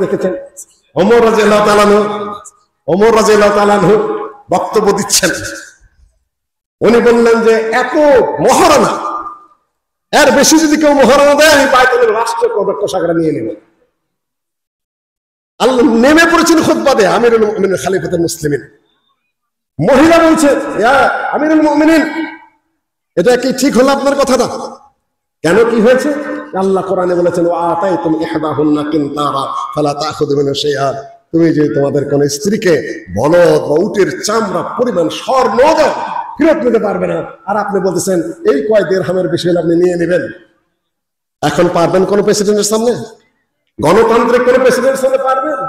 দেখেছেন ওমর রাদিয়াল্লাহু তাআলা আনহু বক্তব্য দিচ্ছেন, উনি বললেন যে এত মহারণা, এর বেশি যদি কেউ মহারণা দেয় আমি বাইতুলের রাষ্ট্র কোষাগার নিয়ে নেব। আল্লাহ নেমে পড়েছেন খুতবা দেয় আমিরুল মুমিনিন খলিফাতুল মুসলিমিন। মহিলা বলছে, ইয়া আমিরুল মুমিনিন, এটা কি ঠিক হলো আপনার কথাটা? কেন, কি হয়েছে? আল্লাহ কোরআনে বলেছেন, ওয়া আতাইতুম ইহদাহুন্না কিনতারা ফালা তাখুযু মিনহু শাইআ, তুমি যে তোমাদের কোন স্ত্রীকে বলদ বা উটের চামড়া পরিমাণ স্বর্ণ দাও, ফেরত নিতে পারবে না, আর আপনি বলতেছেন এই কয় দিরহামের বেশি হলে আপনি নিয়ে নেবেন। এখন পারবেন কোন প্রেসিডেন্টের সামনে? গণতান্ত্রিক কোন প্রেসিডেন্টের সামনে পারবেন?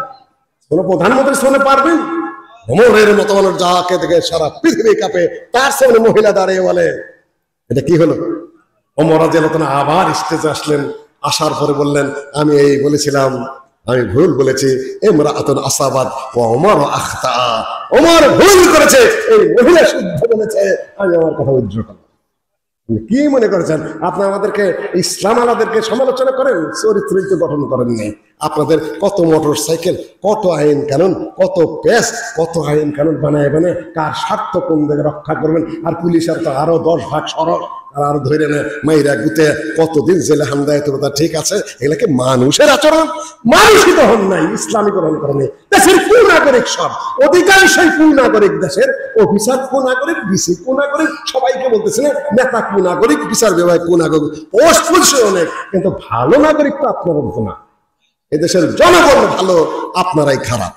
কোন প্রধানমন্ত্রীর সামনে পারবেন? ওমরের মতো মানুষ যাকে দেখে সারা পৃথিবী কাঁপে, তার সামনে মহিলা দাঁড়িয়ে বলে এটা কি হলো? ওমর রাদিয়াল্লাহু তাআলা আবার স্টেজে আসলেন, আসার পরে বললেন, আমি এই বলেছিলাম, আমি ভুল বলেছি, ইমরাআতুন আসাবাত ওয়া ওমর আখতা, ওমর ভুল করেছে, এই মহিলা শুদ্ধ বলেছে, আমি আমার কথা উদ্ধার করলাম। কি মনে করেছেন আপনি আমাদেরকে ইসলাম আলাদেরকে সমালোচনা করেন? চরিত্র গঠন করেননি। আপনাদের কত মোটর সাইকেল, কত আইন কানুন, কত পেস, কত আইন কানুন বানায় বানায় কার স্বার্থ কোন দিকে রক্ষা করবেন। আর পুলিশের তো আরো 10 ভাগ সরল, আর আরো ধরে নেয় মাইরা গুতে কতদিন জেলে হামদায়। তো ঠিক আছে, এগুলাকে মানুষের আচরণ, মানুষই তো হন নাই, ইসলামী গ্রহণ করেনি। দেশের কুনাগরিক সব, অধিকাংশই কুনাগরিক, দেশের অফিসার কুনাগরিক, ডিসি কুনাগরিক, সবাইকে বলতেছে না নেতা কুনাগরিক, বিচার বিভাগ কুনাগরিক, পোস্ট পুলিশে অনেক, কিন্তু ভালো নাগরিক তো আপনারা বলতো না। এদেশের জনগণ ভালো, আপনারাই খারাপ।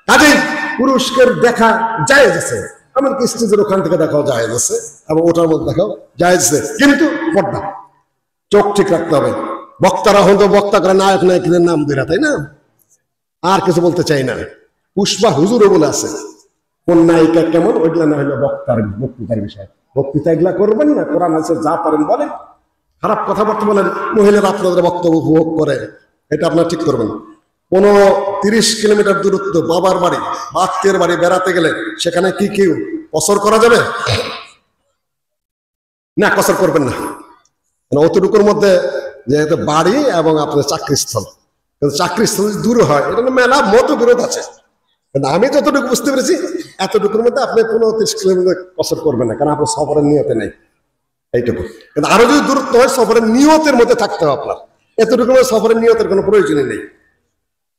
কাজেই পুরুষকে দেখা জায়েজ আছে, এমনকি স্টেজের ওখান থেকে দেখাও জায়েজ আছে, এবং ওটার মধ্যে দেখাও জায়েজ আছে, কিন্তু পর্দা, চোখ ঠিক রাখতে হবে। বক্তারা হয়তো বক্তা করে নায়ক নায়কের নাম দিরা, তাই না? আর কিছু বলতে চাই না। পুষ্পা হুজুরও বলে আছে কোন নায়িকা কেমন, ওইগুলা না হলো বক্তার বক্তৃতার বিষয়। বক্তৃতা এগুলা করবেন না, কোরআন আছে যা পারেন বলেন। খারাপ কথাবার্তা বলেন, মহিলারা আপনাদের বক্তব্য উপভোগ করে, এটা আপনার ঠিক করবেন। 30 কিলোমিটার দূরত্ব বাবার বাড়ি বা আত্মীয়ের বাড়ি বেড়াতে গেলে সেখানে কি কেউ কসর করা যাবে না? কসর করবেন না। অতটুকুর মধ্যে যেহেতু বাড়ি এবং আপনার চাকরিস্থল, কিন্তু চাকরিস্থল দূরে হয়, এটা মেলা মতবিরোধ আছে। কিন্তু আমি যতটুকু বুঝতে পেরেছি, এতটুকুর মধ্যে আপনি 30 কিলোমিটার কসর করবেন না, কারণ আপনার সফরের নিয়তে নেই, এইটুকু। কিন্তু আরো যদি দূরত্ব হয়, সফরের নিয়তের মধ্যে থাকতে হবে আপনার। এতটুকু সফরের নিয়তের কোনো প্রয়োজনই নেই।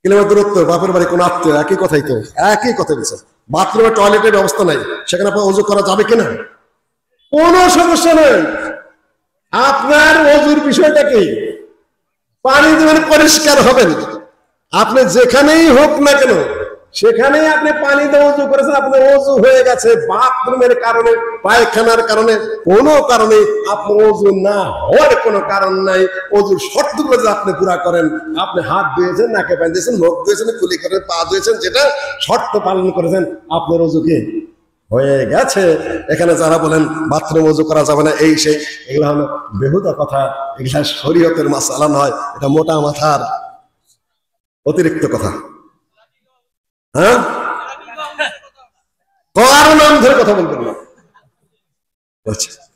কিলোমিটার দূরত্ব, বাপের বাড়ি, কোনো আত্মীয়, একই কথাই তো, একই কথা বলছে। বাথরুমে টয়লেটের ব্যবস্থা নাই, সেখানে আপনার অজু করা যাবে কিনা? কোনো সমস্যা নেই। আপনার অজুর বিষয়টা কি? পানি দেবেন, পরিষ্কার হবেন। আপনি যেখানেই হোক না কেন, সেখানেই আপনি পানি দিয়ে অজু করেছেন, আপনার অজু হয়ে গেছে। বাথরুমের কারণে, পায়খানার কারণে, কোনো কারণে আপনার অজু না হওয়ার কোনো কারণ নাই। অজুর শর্তগুলো যে আপনি পুরা করেন, আপনি হাত ধুয়েছেন, নাকে পানি দিয়েছেন, মুখ ধুয়েছেন, কুলি করে পা ধুয়েছেন, যেটা শর্ত পালন করেছেন, আপনার অজু কি হয়ে গেছে। এখানে যারা বলেন বাথরুম অজু করা যাবে না, এই সেই, এগুলো হলো বেহুদা কথা, এগুলা শরীয়তের মাসালা নয়, এটা মোটা মাথার অতিরিক্ত কথা। হ্যাঁ, কারো নাম ধরে কথা বলবেন না,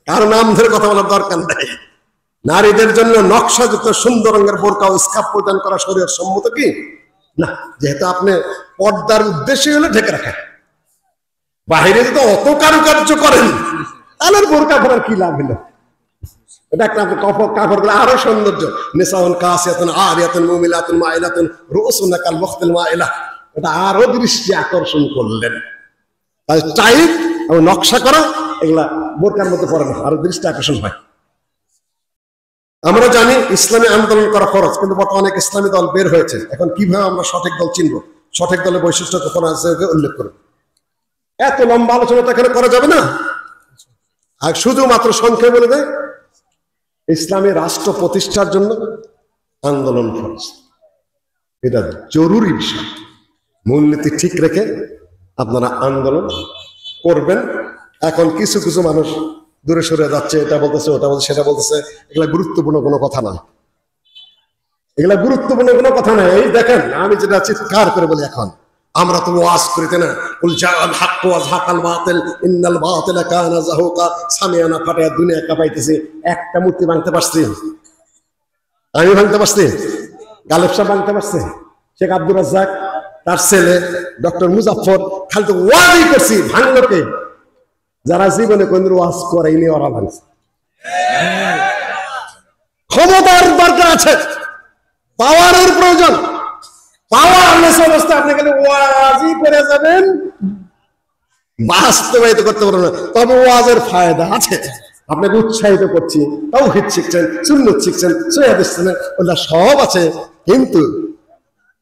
কারো নাম ধরে কথা বলার দরকার নেই। নারীদের জন্য নকশাযুক্ত সুন্দর রঙের বোরকা ও স্কার্ফ পরিধান করা শরীয়ত সম্মত কি না? যেহেতু আপনি পর্দার উদ্দেশ্যে হলে ঢেকে রাখা, বাহিরে যদি অত কারুকার্য করেন, তাহলে বোরকা পরার কি লাভ হলো? এটা একটা কাপড় গুলো আরো সৌন্দর্য। নিসাউন কাসিয়াতুন আরিয়াতুন মুমিলাতুন মাইলাতুন রুউসুনা কাল মুখতিল মাইলা, এটা আরো দৃষ্টি আকর্ষণ করলেন। তাই টাইট এবং নকশা করা এগুলা বোরকার মধ্যে পড়ে না, আরো দৃষ্টি আকর্ষণ হয়। আমরা জানি ইসলামী আন্দোলন করা খরচ, কিন্তু বর্তমানে অনেক ইসলামী দল বের হয়েছে। এখন কিভাবে আমরা সঠিক দল চিনব, সঠিক দলের বৈশিষ্ট্য কখন আছে উল্লেখ করব। এত লম্বা আলোচনা তো এখানে করা যাবে না। আর শুধুমাত্র সংখ্যা বলে দেয়, ইসলামী রাষ্ট্র প্রতিষ্ঠার জন্য আন্দোলন খরচ, এটা জরুরি বিষয়। মূলনীতি ঠিক রেখে আপনারা আন্দোলন করবেন। এখন কিছু কিছু মানুষ দূরে সরে যাচ্ছে, এটা বলতেছে, ওটা বলছে, সেটা বলতেছে, এগুলা গুরুত্বপূর্ণ কোনো কথা না, এগুলা গুরুত্বপূর্ণ কোনো কথা না। এই দেখেন, আমি যেটা চিৎকার করে বলি, এখন আমরা তো ওয়াজ করিতে না, কুল জাআল হক ওয়া যাহাকাল বাতিল ইন্নাল বাতিলা কানা যাহুকা, সামিয়ানা ফাটায়া দুনিয়া কাঁপাইতেছি। একটা মূর্তি ভাঙতে পারছি? আমি ভাঙতে পারছি? গালেব সাহেব ভাঙতে পারছে? শেখ আব্দুর রাজ্জাক, তার ছেলে ডক্টর মুজাফফর, খালি তো ওয়াজই করছি, ভাঙলো কে? যারা জীবনে কোন ওয়াজ করেনি ওরা ভাঙছে। ক্ষমতার দরকার আছে, পাওয়ারের প্রয়োজন। পাওয়ারলেস অবস্থায় আপনি খালি ওয়াজই করে যাবেন, বাস্তবায়িত করতে পারবেন না। তবে ওয়াজের ফায়দা আছে, আপনাকে উৎসাহিত করছি, তাওহীদ শিখছেন, সুন্নাত শিখছেন, সহিহ হাদিস শিখছেন, ওটা সব আছে, কিন্তু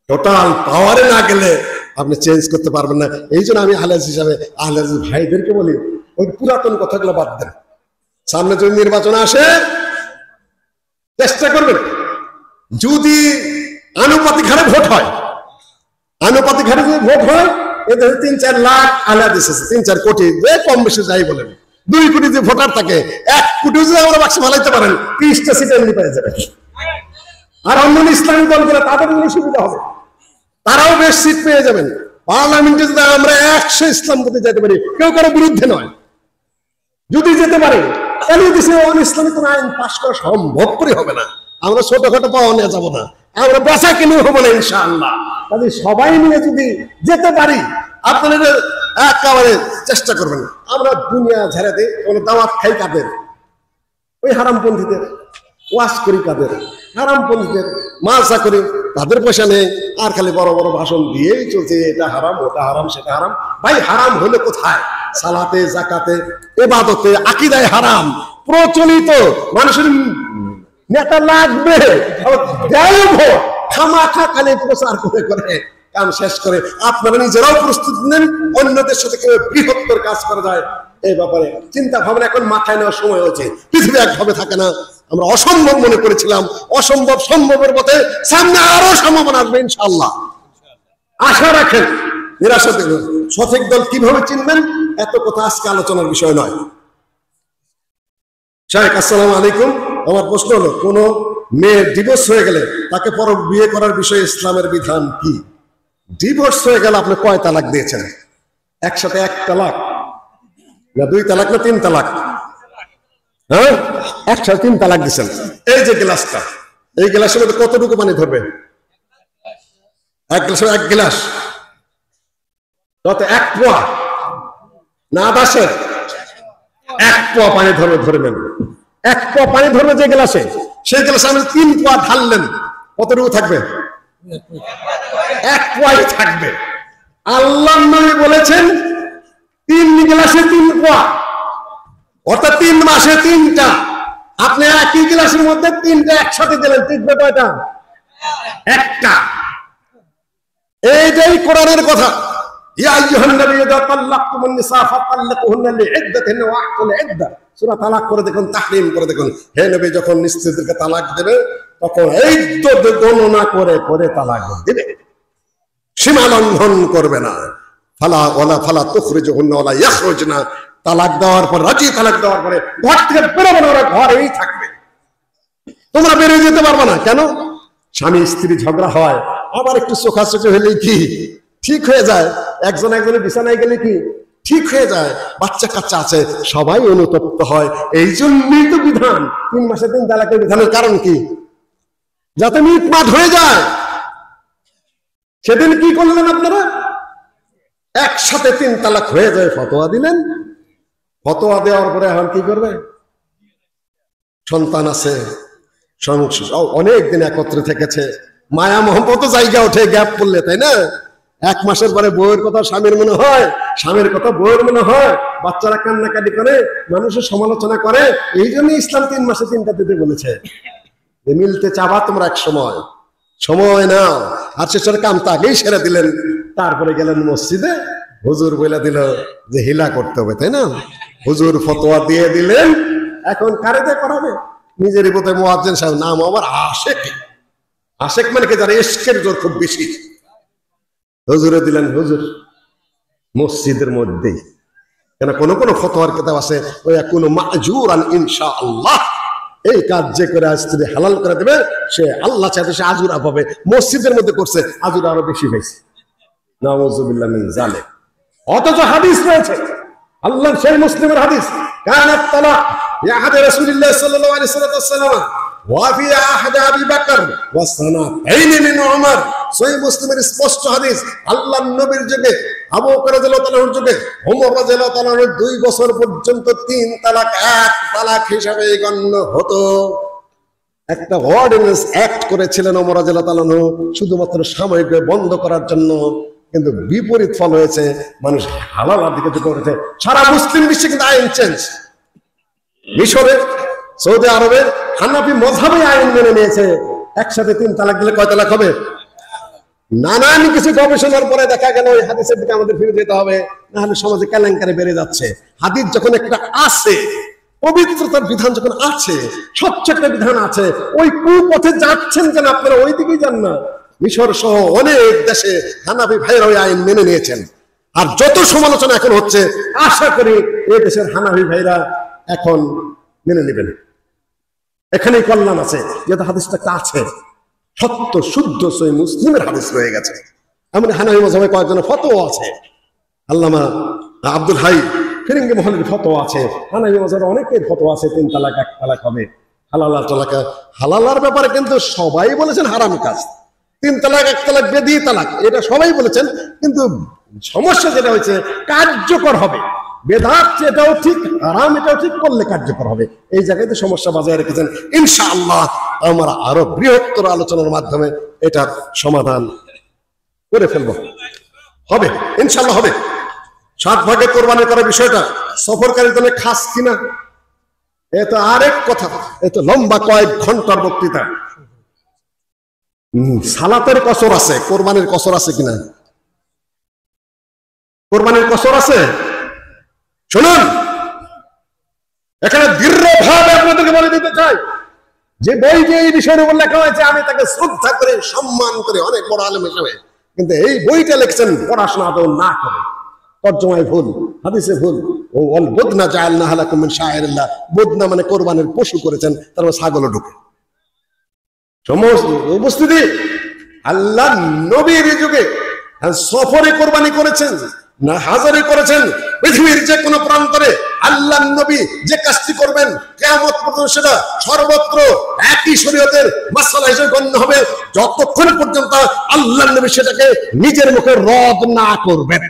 টোটাল পাওয়ারে না গেলে আপনি চেঞ্জ করতে পারবেন না। এই জন্য আমি আহলে হাদিস হিসাবে আহলে হাদিস ভাইদেরকে বলি, ওই পুরাতন কথাগুলো বাদ দেন। সামনে যদি নির্বাচন আসে, চেষ্টা করবেন যদি আনুপাতিক হারে ভোট হয়, আনুপাতিক হারে যদি ভোট হয়, এদের 3-4 লাখ আহলে হাদিস আছে, 3-4 কোটি, যে কম বেশি যাই বলেন, 2 কোটি যে ভোটার থাকে, 1 কোটি যদি আমরা বাক্সে ফালাইতে পারেন, 30টা সিট এমনি পেয়ে যাবে। আর অন্য ইসলামিক দলগুলো তাদের সুবিধা হবে, তারাও বেশ সিট পেয়ে যাবেন। পার্লামেন্টে যদি আমরা 100 ইসলাম করতে যেতে পারি, কেউ কারো বিরুদ্ধে নয়, যদি যেতে পারে, তাহলে দেশে অন ইসলামিক কোন আইন পাশ করা সম্ভব করে হবে না। আমরা ছোটখাটো পাওয়া নিয়ে যাবো না, আমরা বেচা কিনে হবো না ইনশাআল্লাহ। তাহলে সবাই মিলে যদি যেতে পারি, আপনারা একেবারে চেষ্টা করবেন। আমরা দুনিয়া ঝেড়ে দিই, দাওয়াত খাই কাদের? ওই হারামপন্থীদের। ওয়াজ করি কাদের? হারামপন্থীদের। মাসা করি, তাদের পয়সা নেই, আর খালি বড় বড় ভাষণ দিয়েই চলছে, এটা হারাম, ওটা হারাম, সেটা হারাম। ভাই হারাম হলে কোথায়? সালাতে, যাকাতে, ইবাদতে, আকীদায় হারাম প্রচলিত। মানুষের নেতা লাগবে, খামাখা খালি প্রচার করে করে কাম শেষ করে। আপনারা নিজেরাও প্রস্তুত নেন, অন্যদের সাথে কিভাবে বৃহত্তর কাজ করা যায় এই ব্যাপারে চিন্তা ভাবনা এখন মাথায় নেওয়ার সময় হয়েছে। পৃথিবী একভাবে থাকে না। আমরা অসম্ভব মনে করেছিলাম, অসম্ভব সম্ভবের পথে, সামনে আরো সম্ভাবনা আসবে ইনশাআল্লাহ। আশা রাখেন, নিরাশা দেখুন। সঠিক দল কিভাবে চিনবেন, এত কথা আজকে আলোচনার বিষয় নয়। শাহেখ, আসসালামু আলাইকুম। আমার প্রশ্ন হলো, কোন মেয়ের ডিভোর্স হয়ে গেলে তাকে পর বিয়ে করার বিষয়ে ইসলামের বিধান কি? ডিভোর্স হয়ে গেলে আপনি কয় তালাক দিয়েছেন? একসাথে 1 তালাক, না 2 তালাক, না 3 তালাক? হ্যাঁ, একসাথে 3 তালাক দিচ্ছেন। এই যে গ্লাসটা, এই গ্লাসের মধ্যে কতটুকু পানি ধরবে? 1 গ্লাসে 1 গ্লাস, কত? 1 পোয়া, না আদাসের 1 পোয়া পানি ধরবে। ধরে নেন 1 পোয়া পানি ধরবে যে গ্লাসে, সেই গ্লাসে আপনি 3 পোয়া ঢাললেন, কতটুকু থাকবে? 1 পোয়াই থাকবে। আল্লাহর নবী বলেছেন 3 গ্লাসে 3 পোয়া, অর্থাৎ 3 মাসে 3টা। আপনি একই গ্লাসের মধ্যে 3টা একসাথে দিলেন, টিকবে কয়টা? 1টা। এইটাই কোরআনের কথা। ইয়া আইয়ুহান নবী ইযা তাল্লাকতুমুন নিসা ফাতাল্লিকুহুন্না লিইদ্দাতিহিন্না ওয়া আহসুল ইদ্দা। সূরা তালাক করে দেখুন, তাহরীম করে দেখুন। হে নবী, যখন স্ত্রীদেরকে তালাক দেবে, তখন ইদ্দত গণনা করে করে তালাক দিবে, সীমা লঙ্ঘন করবে না। ফালা তুখরিজুহুন্না ওয়ালা ইয়াখরুজনা। তালাক দেওয়ার পর, রাজি তালাক দেওয়ার পরে ঘর থেকে বেরোবে না, ওরা ঘরেই থাকবে, তোমরা বেরিয়ে যেতে পারবে না। কেন? স্বামী স্ত্রী ঝগড়া হয়, আবার একটু চোখাচোখি হলেই কি ঠিক হয়ে যায়? একজনের বিছানায় গেলে কি ঠিক হয়ে যায়? বাচ্চা কাচ্চা আছে, সবাই অনুতপ্ত হয়। এই জন্যই তো বিধান 3 মাসে 3 তালাকের বিধানের কারণ কি? যাতে মিটমাট হয়ে যায়। সেদিন কি করলেন আপনারা? একসাথে 3 তালাক হয়ে যায়, ফতোয়া দিলেন। ফতোয়া দেওয়ার পরে এখন কি করবে? সন্তান আছে, অনেক দিন একত্রে থেকেছে, মায়া মোহব্বত জায়গা ওঠে গ্যাপ পড়লে, তাই না? 1 মাসের পরে বউয়ের কথা স্বামীর মনে হয়, স্বামীর কথা বউয়ের মনে হয়, বাচ্চারা কান্নাকাটি করে, মানুষের সমালোচনা করে। এই জন্য ইসলাম 3 মাসে 3টা দিতে বলেছে। যে মিলতে চাবা তোমরা এক সময় নাও। আর শেষের কাম তো আগেই সেরে দিলেন, তারপরে গেলেন মসজিদে, হুজুর বলে দিল যে হিলা করতে হবে, তাই না? হুজুর ফতোয়া দিয়ে দিলেন, এখন কারেতে করাবে? নিজেরই বোধহয় মুয়াজ্জিন সাহেব, নাম আমার আশেক। আশেক মানে কি? যারা ইশকের জোর খুব বেশি। হুজুরে দিলেন, হুজুর মসজিদের মধ্যেই। কেন, কোন ফতোয়ার কিতাব আছে, ওই কোনো মাজুরান ইনশাআল্লাহ, এই কাজ যে করে স্ত্রী হালাল করে দেবে, সে আল্লাহ চাইতে সে আজুরা পাবে। মসজিদের মধ্যে করছে, আজুরা আরো বেশি পাইছে। নাউযুবিল্লাহ মিন যালিক। অথচ হাদিস রয়েছে, আল্লাহর সেই মুসলিমের হাদিস, কানাত তালাক ইয়া হাদে রাসূলুল্লাহ সাল্লাল্লাহু আলাইহি ওয়াসাল্লাম ওয়া ফি আহদ আবি বকর ওয়া সানাতাইন মিন উমর। সহিহ মুসলিমের স্পষ্ট হাদিস, আল্লাহর নবীর যুগে, আবু বকর রাদিয়াল্লাহু তাআলার যুগে, ওমর রাদিয়াল্লাহু তাআলার 2 বছর পর্যন্ত 3 তালাক 1 তালাক হিসাবে গণ্য হতো। একটা অর্ডিন্যান্স অ্যাক্ট করেছিলেন ওমর রাদিয়াল্লাহু তাআলা শুধুমাত্র সাময়িকভাবে বন্ধ করার জন্য, কিন্তু বিপরীত ফল হয়েছে, মানুষ হালালার দিকে ঝুঁকে পড়েছে। সারা মুসলিম বিশ্বে কিন্তু আইন চেঞ্জ। মিশরে, সৌদি আরবে হানাফি মযহাবে আইন মেনে নিয়েছে, একসাথে 3 তালাক দিলে কয় তালাক হবে? নানান কিছু গবেষণার পরে দেখা গেল ওই হাদিসের দিকে আমাদের ফিরে যেতে হবে, না হলে সমাজে কেলেঙ্কারি বেড়ে যাচ্ছে। হাদিস যখন একটা আছে, পবিত্রতার বিধান যখন আছে, স্বচ্ছ একটা বিধান আছে, ওই কুপথে যাচ্ছেন কেন আপনারা? ওই দিকেই যান না। মিশর সহ অনেক দেশে হানাফি ভাইরা ওই আইন মেনে নিয়েছেন। আর যত সমালোচনা এখন হচ্ছে, আশা করি এই দেশের হানাফি ভাইরা এখন মেনে নেবেন। এখানেই কল্যাণ আছে, যেহেতু হাদিসটা একটা আছে, সত্য শুদ্ধ সহিহ মুসলিমের হাদিস রয়ে গেছে। এমন হানাফি মাযহাবে কয়েকজনের ফতোয়া আছে, আল্লামা আব্দুল হাই ফিরিঙ্গি মহলের ফতোয়া আছে, হানাফি মাযহাবের অনেকের ফতোয়া আছে 3 তালাক 1 তালাক হবে। হালালার তালাক, হালালার ব্যাপারে কিন্তু সবাই বলেছেন হারাম কাজ। 3 তালাক 1 তালাক বেদি তালাক, এটা সবাই বলেছেন, কিন্তু সমস্যা যেটা হয়েছে কার্যকর হবে। বেদাত এটাও ঠিক, হারাম এটাও ঠিক, করলে কার্যকর হবে। এই জায়গাতে সমস্যা বাজায় রেখেছেন। ইনশাআল্লাহ আমরা আরো বৃহত্তর আলোচনার মাধ্যমে এটার সমাধান করে ফেলবো। হবে ইনশাআল্লাহ হবে। 7 ভাগে কোরবানি করার বিষয়টা সফরকারীর জন্য খাস কিনা, এটা আরেক কথা, এটা লম্বা কয়েক ঘন্টার বক্তৃতা। সালাতের কসর আছে, কোরবানির কসর আছে কিনা? কোরবানির কসর আছে? শুনুন, এখানে দৃঢ়ভাবে আপনাদেরকে বলে দিতে চাই, যে বই যে এই বিষয়ের উপর লেখা হয়েছে, আমি তাকে শ্রদ্ধা করে সম্মান করে, অনেক বড় আলেম হিসেবে, কিন্তু এই বইটা লিখছেন পড়াশোনা আদৌ না করে, তর্জমায় ভুল, হাদিসে ভুল। ও ওয়াল বুদনা জাআলনাহা লাকুম মিন শাআইরিল্লাহ, বুদনা মানে কোরবানির পশু করেছেন, তার মানে ছাগলও ঢুকে। সমস্ত উপস্থিতি, আল্লাহ নবীর যুগে সফরে কোরবানি করেছেন না হাজারে করেছেন, পৃথিবীর যে কোনো প্রান্তরে আল্লাহ নবী যে কাজটি করবেন কিয়ামত পর্যন্ত সেটা সর্বত্র একই শরীয়তের মাসআলা হিসেবে গণ্য হবে, যতক্ষণ পর্যন্ত আল্লাহ নবী সেটাকে নিজের মুখে রদ না করবেন।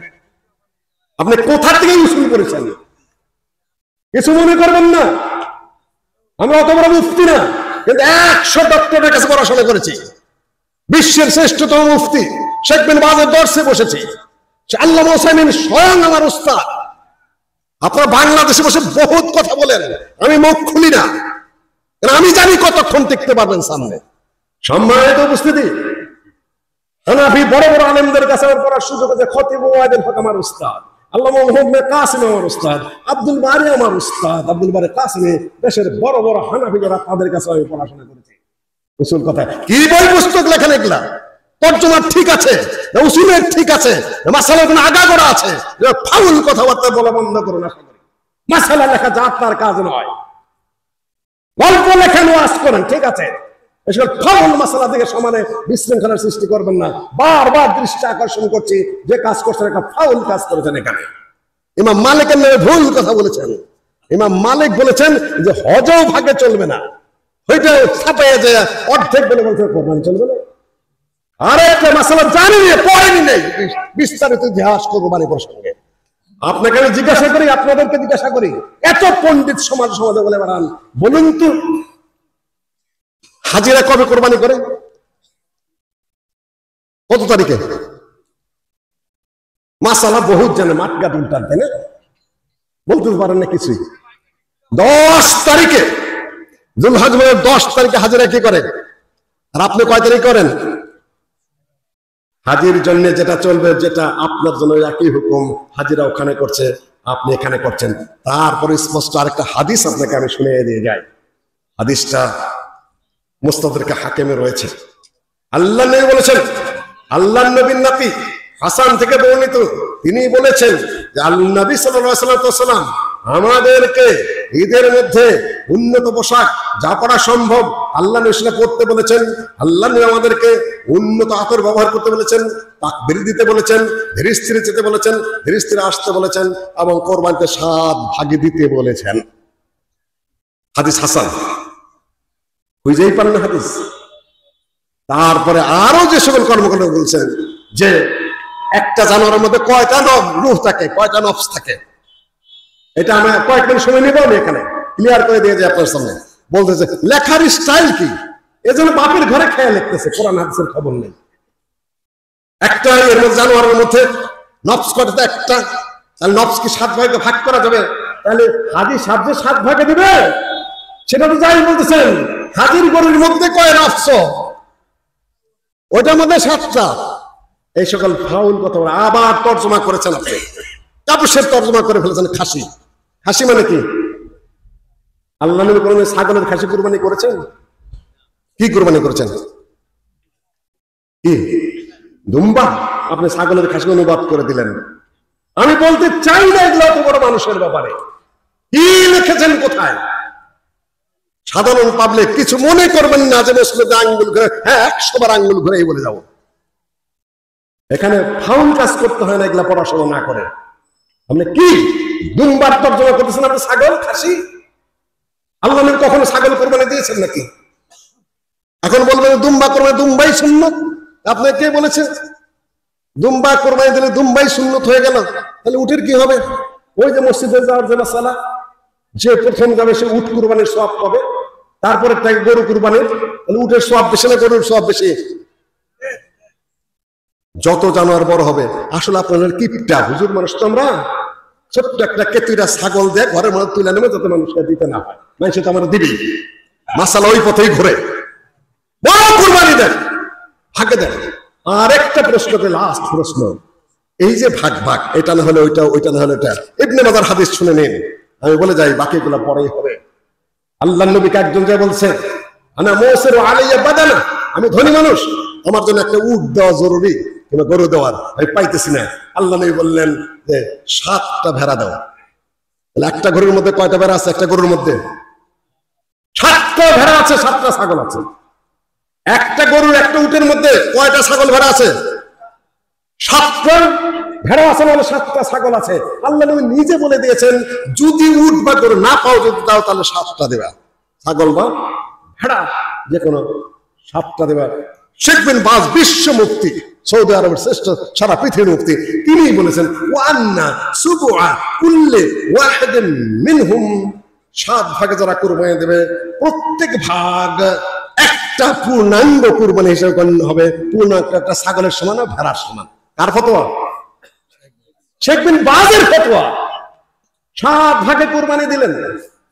আপনি কোথা থেকে উসুল করেছেন কিছু মনে করবেন না, আমরা অত বড় মুফতি না, কিন্তু 100 ডক্টরের কাছে পড়াশোনা করেছি। বিশ্বের শ্রেষ্ঠতম মুফতি শেখ বিন বাজের দর্শে বসেছি, আল্লামা উসাইমিন স্বয়ং আমার উস্তাদ। আপনারা বাংলাদেশে বসে বহুত কথা বলেন, আমি মুখ খুলি না, কারণ আমি জানি কতক্ষণ টিকতে পারবেন সামনে। সম্মানিত উপস্থিতি, হানাফি বড় বড় আলেমদের কাছে আমার পড়ার সুযোগ আছে। খতিব ওয়াইদুল হক আমার উস্তাদ, আল্লামা মুহাম্মদ কাসিম আমার উস্তাদ, আব্দুল বারী আমার উস্তাদ। আব্দুল বারী কাসিমি দেশের বড় বড় হানাফি যারা, তাদের কাছে আমি পড়াশোনা করেছি। উসুল কথা কি বই পুস্তক লেখেন এগুলা, তর্জমা ঠিক আছে, উসুলের ঠিক আছে, মাসালা কোনো আগাগোড়া আছে, ফাউল কথাবার্তা বলা বন্ধ করুন। আশা করি মাসালা লেখা যা আপনার কাজ নয়, গল্প লেখেন, ওয়াজ করেন, ঠিক আছে, এসব ফাউল মাসালা থেকে সমানে বিশৃঙ্খলার সৃষ্টি করবেন না। বারবার দৃষ্টি আকর্ষণ করছি, যে কাজ করছেন একটা ফাউল কাজ করেছেন। এখানে ইমাম মালিকের নামে ভুল কথা বলেছেন। ইমাম মালিক বলেছেন যে হজও ভাগে চলবে না, ওইটা ছাপাইয়া যায় অর্ধেক বলে বলছে কোরবানি চলবে না। আরে একটা মাসালা জানি না, পড়েনি নেই বিস্তারিত ইতিহাস কোরবানি প্রসঙ্গে। আপনাকে আমি জিজ্ঞাসা করি, আপনাদেরকে জিজ্ঞাসা করি, এত পণ্ডিত সমাজে বলে বেড়ান, বলুন তো হাজিরা কবে কোরবানি করে? কত তারিখে? মাসালা বহুত জানে, মাঠগাট উল্টান, তাই না? বলতে পারেন না কিছুই। 10 তারিখে, যুলহজ মাসের 10 তারিখে হাজিরা কি করে? আর আপনি কয় তারিখ করেন? হাজির জন্য যেটা চলবে, যেটা আপনার জন্য একই হুকুম, হাজিরা ওখানে করছে, আপনি এখানে করছেন। তারপরে স্পষ্ট আরেকটা হাদিস আপনাকে আমি শুনিয়ে দিয়ে যাই। হাদিসটা মুস্তাদরাক হাকিমে রয়েছে। আল্লাহ নবী বলেছেন, আল্লাহ নবীর নাতি হাসান থেকে বর্ণিত, তিনি বলেছেন যে আল্লাহ নবী সাল্লাল্লাহু আলাইহি ওয়াসাল্লাম আমাদেরকে ঈদের মধ্যে উন্নত পোশাক যা পরা সম্ভব আল্লাহ নবী সেটা পরতে বলেছেন। আল্লাহ নবী আমাদেরকে উন্নত আতর ব্যবহার করতে বলেছেন, তাকবীর দিতে বলেছেন, ধীরে স্থিরে যেতে বলেছেন, ধীরে স্থিরে আসতে বলেছেন, এবং কোরবানিতে 7 ভাগে দিতে বলেছেন। হাদিস হাসান। বুঝেই পারেন হাদিস। তারপরে আরো যে সকল কর্মকাণ্ড বলছেন যে একটা জানোয়ারের মধ্যে কয়টা রূহ থাকে, কয়টা নফস থাকে, এটা আমি কয়েকদিন সময় নিব আমি এখানে ক্লিয়ার করে দিয়ে যে আপনার সামনে বলতেছে লেখার স্টাইল কি, এজন্য বাপের ঘরে খেয়ে লিখতেছে, কোরআন হাদিসের খবর নেই। একটা এর মধ্যে জানোয়ারের মধ্যে নফস কয়টা, একটা, তাহলে নফস কি 7 ভাগে ভাগ করা যাবে? তাহলে হাজি সাহেব যে 7 ভাগে দিবে সেটা তো যাই বলতেছেন, হাজির গরুর মধ্যে কয় নফস, ওইটার মধ্যে 7টা। এই সকল ফাউল কথা আবার তর্জমা করেছেন আপনি, কাপুসের তর্জমা করে ফেলেছেন খাসি। খাসি মানে কি? আল্লাহ নবী কোরআনে ছাগলের খাসি কুরবানি করেছেন? কি কুরবানি করেছেন? কি দুম্বা? আপনি ছাগলের খাসি অনুবাদ করে দিলেন। আমি বলতে চাই না এগুলো এত বড় মানুষের ব্যাপারে কি লিখেছেন কোথায়। সাধারণ পাবলিক কিছু মনে করবেন না যে মসজিদে আঙ্গুল ঘুরে, হ্যাঁ 100 বার আঙ্গুল ঘুরেই বলে যাবো। এখানে ফাউল কাজ করতে হয় না এগুলা পড়াশোনা না করে। আপনি কি দুম্বার তর্জমা করতেছেন? আপনি ছাগল খাসি? আল্লাহ নবী কখনো ছাগল কোরবানি দিয়েছেন নাকি? এখন বলবেন দুম্বা কোরবানি, দুম্বাই সুন্নত। আপনি কে বলেছে দুম্বা কোরবানি দিলে দুম্বাই সুন্নত হয়ে গেল? তাহলে উটের কি হবে? ওই যে মসজিদে যাওয়ার যে মাসালা, যে প্রথম যাবে সে উট কুরবানির সওয়াব পাবে, তারপরে তাকে গরু কুরবানির, তাহলে উটের সওয়াব বেশি না গরুর সওয়াব বেশি? যত জানোয়ার বড় হবে, আসলে আপনাদের কিপটা হুজুর মানুষ তো আমরা, ছোট্ট একটা কেতুইটা ছাগল দেয় ঘরের মধ্যে তুলে নেবে যাতে মানুষকে দিতে না হয়, মানুষ তো আমরা দিবি। মাসালা ওই পথেই ঘুরে, বড় কুরবানি দেন, ভাগে দেন। আর একটা প্রশ্ন, লাস্ট প্রশ্ন, এই যে ভাগ ভাগ, এটা না হলে ওইটা, ওইটা না হলে এটা, ইবনে মাজার হাদিস শুনে নিন, আমি বলে যাই, বাকিগুলো পরেই হবে। আল্লাহ নবীকে একজন যে বলছে আনা মুসিরু আলাইয়া বাদানা, আমি ধনী মানুষ, আমার জন্য একটা উট দেওয়া জরুরি, কিংবা গরু দেওয়ার আমি পাইতেছি না। আল্লাহ নবী বললেন যে 7টা ভেড়া দাও। তাহলে একটা গরুর মধ্যে কয়টা ভেড়া আছে? একটা গরুর মধ্যে 7টা ভেড়া আছে, 7টা ছাগল আছে। একটা গরুর, একটা উটের মধ্যে কয়টা ছাগল ভেড়া আছে? 7টা ভেড়া আছে, মানে 7টা ছাগল আছে। আল্লাহ নবী নিজে বলে দিয়েছেন যদি উট বা গরু না পাও, যদি দাও তাহলে 7টা দেবা, ছাগল বা ভেড়া যে কোনো 7টা দেবা। শেখ বিন বাজ বিশ্ব মুফতি, সৌদি আরবের শ্রেষ্ঠ, সারা পৃথিবীর মুফতি, তিনি বলেছেন ওয়ান্না সুবুআ কুল্লি ওয়াহিদিন মিনহুম, 7 ভাগে যারা কুরবানি দেবে প্রত্যেক ভাগ একটা পূর্ণাঙ্গ কুরবানি হিসেবে গণ্য হবে, পূর্ণাঙ্গ একটা ছাগলের সমান, ভেড়ার সমান। কার ফতোয়া? শেখ বিন বাজের ফতোয়া। 7 ভাগে কুরবানি দিলেন,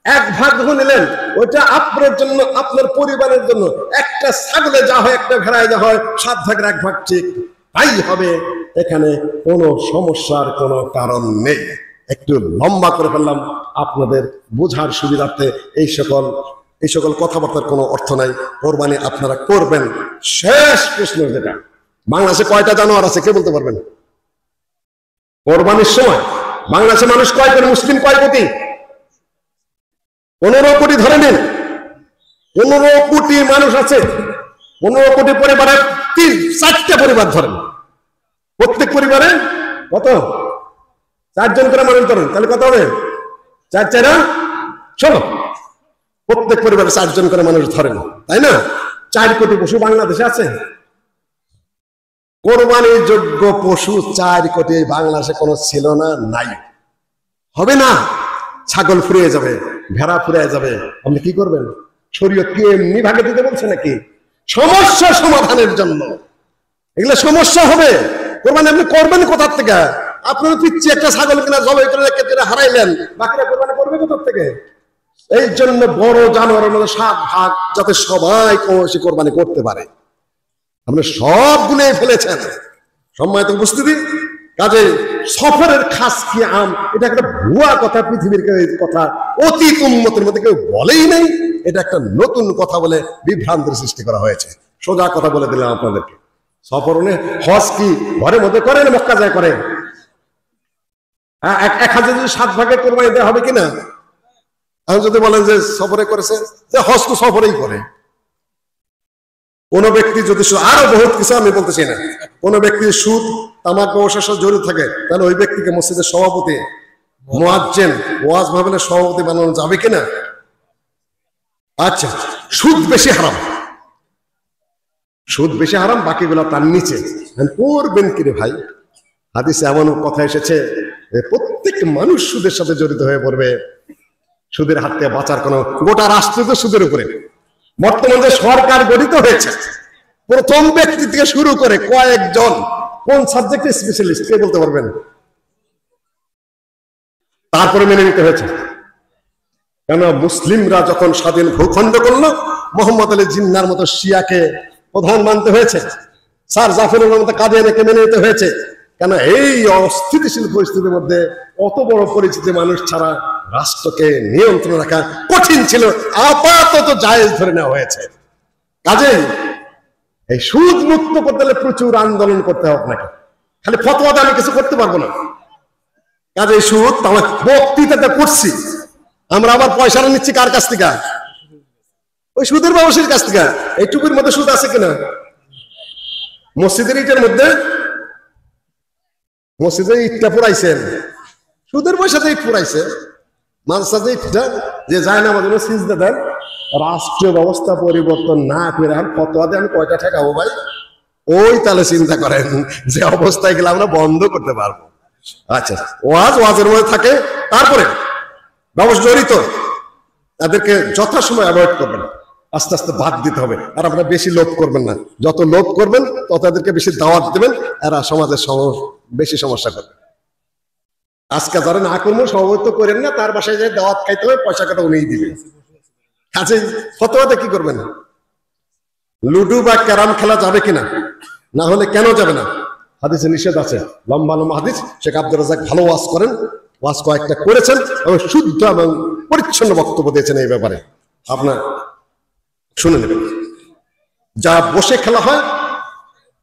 1 ভাগ যখন নিলেন ওইটা আপনার জন্য, আপনার পরিবারের জন্য, একটা ছাগলে যা হয়, একটা ভেড়ায় যা হয়, 7 ভাগের 1 ভাগ ঠিক তাই হবে। এখানে কোনো সমস্যার কোনো কারণ নেই। একটু লম্বা করে ফেললাম আপনাদের বোঝার সুবিধার্থে। এই সকল কথাবার্তার কোনো অর্থ নাই। কোরবানি আপনারা করবেন। শেষ প্রশ্ন যেটা, বাংলাদেশে কয়টা জানোয়ার আছে কে বলতে পারবেন? কোরবানির সময় বাংলাদেশে মানুষ কয় কোটি? মুসলিম কয় কোটি? 15 কোটি ধরে নিন। 15 কোটি মানুষ আছে, 15 কোটি পরিবারে 3-4টা পরিবার ধরেন, প্রত্যেক পরিবারে কত? 4 জন করে মানুষ ধরেন, তাহলে কত হবে? 4-4-16, প্রত্যেক পরিবারে 4 জন করে মানুষ ধরেন, তাই না? 4 কোটি পশু বাংলাদেশে আছে। কোরবানির যোগ্য পশু 4 কোটি বাংলাদেশে কোনো ছিল না, নাই, হবে না। ছাগল ফুরিয়ে যাবে, ভেড়া ফুরিয়ে যাবে, আপনি কি করবেন? শরীয়ত কি এমনি ভাগে দিতে বলছে নাকি? সমস্যা সমাধানের জন্য। এগুলো সমস্যা হবে। কোরবানি আপনি করবেন কোথার থেকে? আপনার পিচ্ছি একটা ছাগল কিনা জবাই করে কেটে হারাইলেন, বাকিরা কোরবানি করবে কোথার থেকে? এই জন্য বড় জানোয়ারের মধ্যে 7 ভাগ, যাতে সবাই কৌশি কোরবানি করতে পারে। আপনি সবগুলো ফেলেছেন। সম্মানিত উপস্থিতি, কাজে সফরের খাস কি আম, এটা একটা ভুয়া কথা, পৃথিবীর কথা, অতীত উম্মতের মধ্যে কেউ বলেই নাই। এটা একটা নতুন কথা বলে বিভ্রান্তির সৃষ্টি করা হয়েছে। সোজা কথা বলে দিলাম আপনাদেরকে। সফরনে হজ কি ঘরের মধ্যে করেন, মক্কা যায় করেন? 1000 যদি 7 ভাগে কোরবানি দেওয়া হবে কিনা? এখন যদি বলেন যে সফরে করেছে, যে হজ তো সফরেই করে। কোন ব্যক্তি যদি, আরো বহুত কিছু আমি বলতেছি না, কোন ব্যক্তি সুদ, তামাক ব্যবসার সাথে জড়িত থাকে, তাহলে ওই ব্যক্তিকে মসজিদের সভাপতি, মুয়াজ্জিন, ওয়াজ মাহফিলের সভাপতি বানানো যাবে কিনা? আচ্ছা, সুদ বেশি হারাম, সুদ বেশি হারাম, বাকিগুলো তার নিচে। করবেন কি রে ভাই? হাদিসে এমন কথা এসেছে প্রত্যেক মানুষ সুদের সাথে জড়িত হয়ে পড়বে। সুদের হাত থেকে বাঁচার কোন, গোটা রাষ্ট্র তো সুদের উপরে। বর্তমানে যে সরকার গঠিত হয়েছে, প্রথম ব্যক্তি থেকে শুরু করে কয়েকজন কোন সাবজেক্টে স্পেশালিস্ট কে বলতে পারবেন? তারপরে মেনে নিতে হয়েছে। কেন? মুসলিমরা যখন স্বাধীন ভূখণ্ড করলো, মোহাম্মদ আলী জিন্নার মতো শিয়াকে প্রধান মানতে হয়েছে, স্যার জাফরের মতো কাদিয়ানিকে মেনে নিতে হয়েছে। কেন? এই অস্থিতিশীল পরিস্থিতির মধ্যে অত বড় পরিচিত মানুষ ছাড়া রাষ্ট্রকে নিয়ন্ত্রণ রাখা কঠিন ছিল, আপাতত জায়েজ ধরে নেওয়া হয়েছে। কাজেই এই সুদ মুক্ত করতে হলে প্রচুর আন্দোলন করতে হবে আপনাকে, খালি ফতোয়াতে আমি কিছু করতে পারবো না। কাজে সুদ আমার বক্তৃতাতে করছি, আমরা আবার পয়সাটা নিচ্ছি কার কাছ থেকে? ওই সুদের ব্যবসায়ীর কাছ থেকে। এই টুপির মধ্যে সুদ আছে কিনা? মসজিদের ইটের মধ্যে, মসজিদে ইটটা পুরাইছেন, সুদের পয়সাতে ইট পুরাইছে। মাদ্রাসাতে ইটটা যে যায় না আমাদের সিজদা দেন, রাষ্ট্রীয় ব্যবস্থা পরিবর্তন না করে ফতোয়া দিয়ে আমি কয়টা ঠেকাবো ভাই? ওই তাহলে চিন্তা করেন যে অবস্থায় গেলে আমরা বন্ধ করতে পারবো। আচ্ছা, ওয়াজের মধ্যে থাকে, তারপরে ব্যবসা জড়িত তাদেরকে যথাসময় অ্যাভয়েড করবেন, আস্তে আস্তে বাদ দিতে হবে। আর আপনারা বেশি লোভ করবেন না, যত লোভ করবেন তত তাদেরকে বেশি দাওয়াত দেবেন, এরা সমাজের বেশি সমস্যা করবে। আজকে যারা না করবো সভাপতিত্ব করেন না, তার বাসায় যায় দাওয়াত খাইতে হবে, পয়সা কাটা উনিই দিবে। কাজে ফতোয়াতে কি করবেন? লুডু বা ক্যারাম খেলা যাবে কিনা, না হলে কেন যাবে না? হাদিসে নিষেধ আছে, লম্বা লম্বা হাদিস। শেখ আব্দুর রাজ্জাক ভালো ওয়াজ করেন, ওয়াজ কয়েকটা করেছেন এবং শুদ্ধ এবং পরিচ্ছন্ন বক্তব্য দিয়েছেন এই ব্যাপারে, আপনার শুনে নেবেন। যা বসে খেলা হয়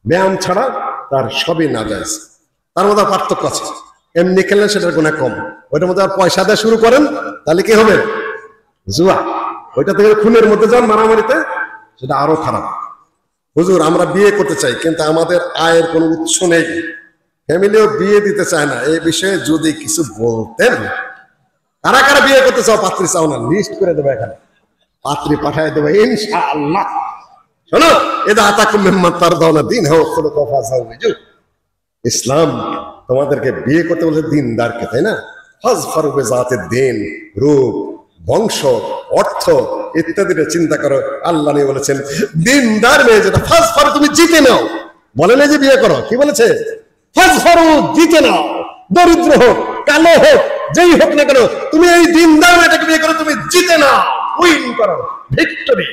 ব্যায়াম ছাড়া, তার সবই নাজায়েজ। তার মধ্যে পার্থক্য আছে। এমনি খেললে সেটার গুনাহ কম, ওইটার মধ্যে আর পয়সা দেওয়া শুরু করেন তাহলে কি হবে? জুয়া। ওইটা থেকে খুনের মধ্যে যান, মারামারিতে, সেটা আরো খারাপ। হুজুর আমরা বিয়ে করতে চাই কিন্তু আমাদের আয়ের কোনো উৎস নেই, ফ্যামিলিও বিয়ে দিতে চায় না, এই বিষয়ে যদি কিছু বলতেন। কারা কারা বিয়ে করতে চাও, পাত্রী চাও না, লিস্ট করে দেবে, এখানে পাত্রী পাঠায় দেবে ইনশাআল্লাহ। শোনো, এটা আতাকুম মিম্মা তারদাউনা দীনহু খুলুকাহু ফাযাওওয়িজু। ইসলাম তোমাদেরকে বিয়ে করতে বলছে দিনদারকে, তাই না? ফাযফারু বিযাতিদ দীন, রূপ, বংশ, অর্থ ইত্যাদির চিন্তা করো। আল্লাহ নিয়ে বলেছেন দিনদার মেয়ে যেটা, ফাযফারু, তুমি জিতে নাও। বলে না যে বিয়ে করো, কি বলেছে? ফাযফারু, জিতে নাও। দরিদ্র হোক, কালো হোক, যেই হোক না কেন, তুমি এই দিনদার মেয়েটাকে বিয়ে করো, তুমি জিতে নাও, উইন করো, ভিক্টরি।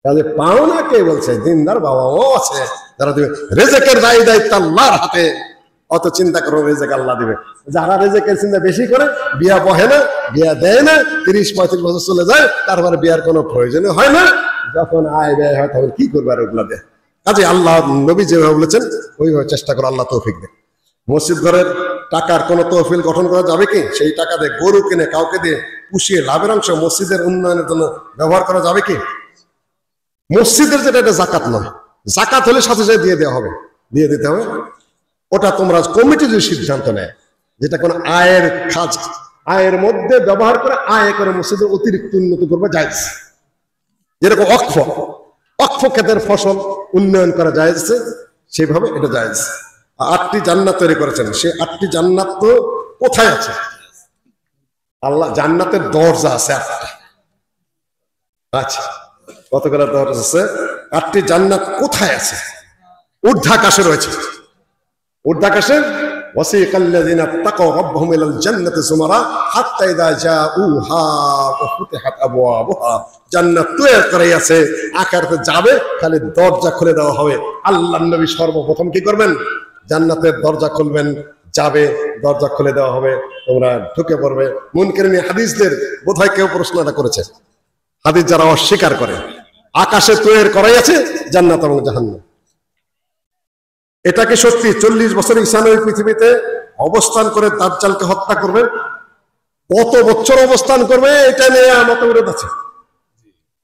তাহলে পাওনা কে বলছে? দিনদার বাবাও আছে, যারা দিবে। রেজেকের দায়িত্ব আল্লাহর হাতে, অত চিন্তা করো, রেজেক আল্লাহ দিবে। যারা রেজেকের চিন্তা বেশি করে, বিয়া বহে না, বিয়া দেয় না, 30-35 বছর চলে যায়, তারপরে বিয়ার কোনো প্রয়োজন হয় না। যখন আয় ব্যয় হয় তখন কি করবে আর ওগুলা দেয়। কাজে আল্লাহ নবী যেভাবে বলেছেন ওইভাবে চেষ্টা করো, আল্লাহ তৌফিক দেয়। মসজিদ ঘরের টাকার কোন তহফিল গঠন করা যাবে কি? সেই টাকা দিয়ে গরু কিনে কাউকে দিয়ে পুষিয়ে লাভের অংশ মসজিদের উন্নয়নের জন্য ব্যবহার করা যাবে কি? মসজিদের যেটা, এটা জাকাত নয়। জাকাত হলে সাথে সাথে দিয়ে দেওয়া হবে, দিয়ে দিতে হবে। ওটা তোমরা কমিটি যদি সিদ্ধান্ত নেয়, যেটা কোনো আয়ের কাজ, আয়ের মধ্যে ব্যবহার করে আয় করে মসজিদের অতিরিক্ত উন্নতি করবে, জায়েজ। যেরকম অক্ষ ক্ষেতের ফসল উন্নয়ন করা জায়েজ, সেভাবে এটা জায়েজ। 8টি জান্নাত তৈরি করেছেন, সে 8টি জান্নাত তো কোথায় আছে? আল্লাহ জান্নাতের দরজা আছে 8টা। আচ্ছা, কত করে দরজা আছে? 8টি জান্নাত কোথায় আছে? ঊর্ধ্বাকাশে রয়েছে। ঊর্ধ্বাকাশে ওয়াসিকাল্লাযিনা তাকাউ রাব্বাহুম ইলাল জান্নাতি যুমারা হাত্তা ইযা জাউহা ওয়া ফুতিহাত আবওয়াবুহা। জান্নাত তৈরি করাই আছে, আখিরাতে যাবে, খালি দরজা খুলে দেওয়া হবে। আল্লাহর নবী সর্বপ্রথম কি করবেন? জান্নাতের দরজা খুলবেন, যাবে, দরজা খুলে দেওয়া হবে, তোমরা ঢুকে পড়বে। মুনকিরিন হাদিসদের বোধহয় কেউ প্রশ্নটা করেছে, হাদিস যারা অস্বীকার করে, আকাশে তৈরি করাই আছে জান্নাত এবং জাহান্নাম। এটা কি সত্যি? 40 বছর ঈসা নবী পৃথিবীতে অবস্থান করে দাজ্জালকে হত্যা করবে। কত বছর অবস্থান করবে এটা নিয়ে মতবিরোধ আছে।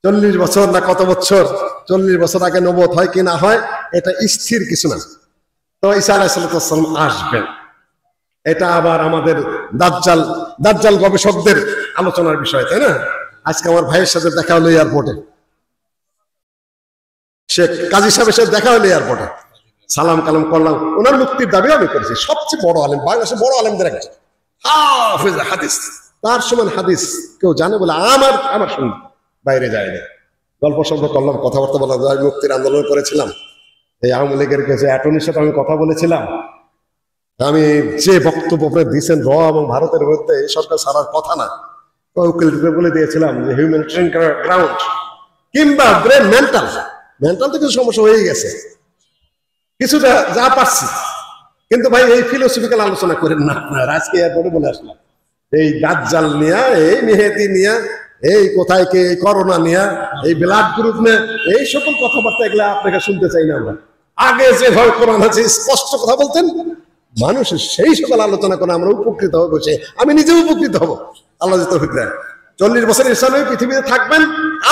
40 বছর না কত বছর, 40 বছর আগে নবুয়ত হয় কি না হয়, এটা স্থির কিছু না। তো ঈসা আলাইহিস সালাম আসবেন, এটা আবার আমাদের দাজ্জাল গবেষকদের আলোচনার বিষয়, তাই না? আজকে আমার ভাইয়ের সাথে দেখা হলো এয়ারপোর্টে। শেখ কাজী সাহেবের সাথে দেখা হলো এয়ারপোর্টে, সালাম কালাম করলাম, ওনার মুক্তির দাবি আমি করেছি। সবচেয়ে বড় আলেম, বাংলাদেশের বড় আলেমদের একজন, হাফেজ হাদিস, তার সমান হাদিস কেউ জানে বলে আমার সঙ্গে বাইরে যায়নি। গল্প সল্প করলাম, কথাবার্তা বললাম, মুক্তির আন্দোলন করেছিলাম, এই আওয়ামী লীগের কাছে অ্যাটর্নির সাথে আমি কথা বলেছিলাম, আমি যে বক্তব্য দিয়েছেন র এবং ভারতের মধ্যে এই সরকার ছাড়ার কথা না, বলে দিয়েছিলাম যে হিউম্যানিটেরিয়ান গ্রাউন্ড কিংবা ব্রেন মেন্টাল তো কিছু সমস্যা হয়ে গেছে, কিছুটা যা পারছি। কিন্তু ভাই এই ফিলোসফিক্যাল আলোচনা করেন না আপনার। আজকে এরপরে বলে আসলাম এই দাজ্জাল নিয়া, এই মেহেদি নিয়া, এই কোথায় কে করোনা নিয়া, এই ব্লাড গ্রুপ নিয়ে এই সকল কথাবার্তা এগুলা আপনাকে শুনতে চাই না আমরা। আগে যেভাবে কোরআন আছে স্পষ্ট কথা বলতেন, মানুষের সেই সকল আলোচনা করে আমরা উপকৃত হবো, বসে আমি নিজে উপকৃত হব। আল্লাহ তৌফিক দেন। 40 বছর ইসলামী পৃথিবীতে থাকবেন,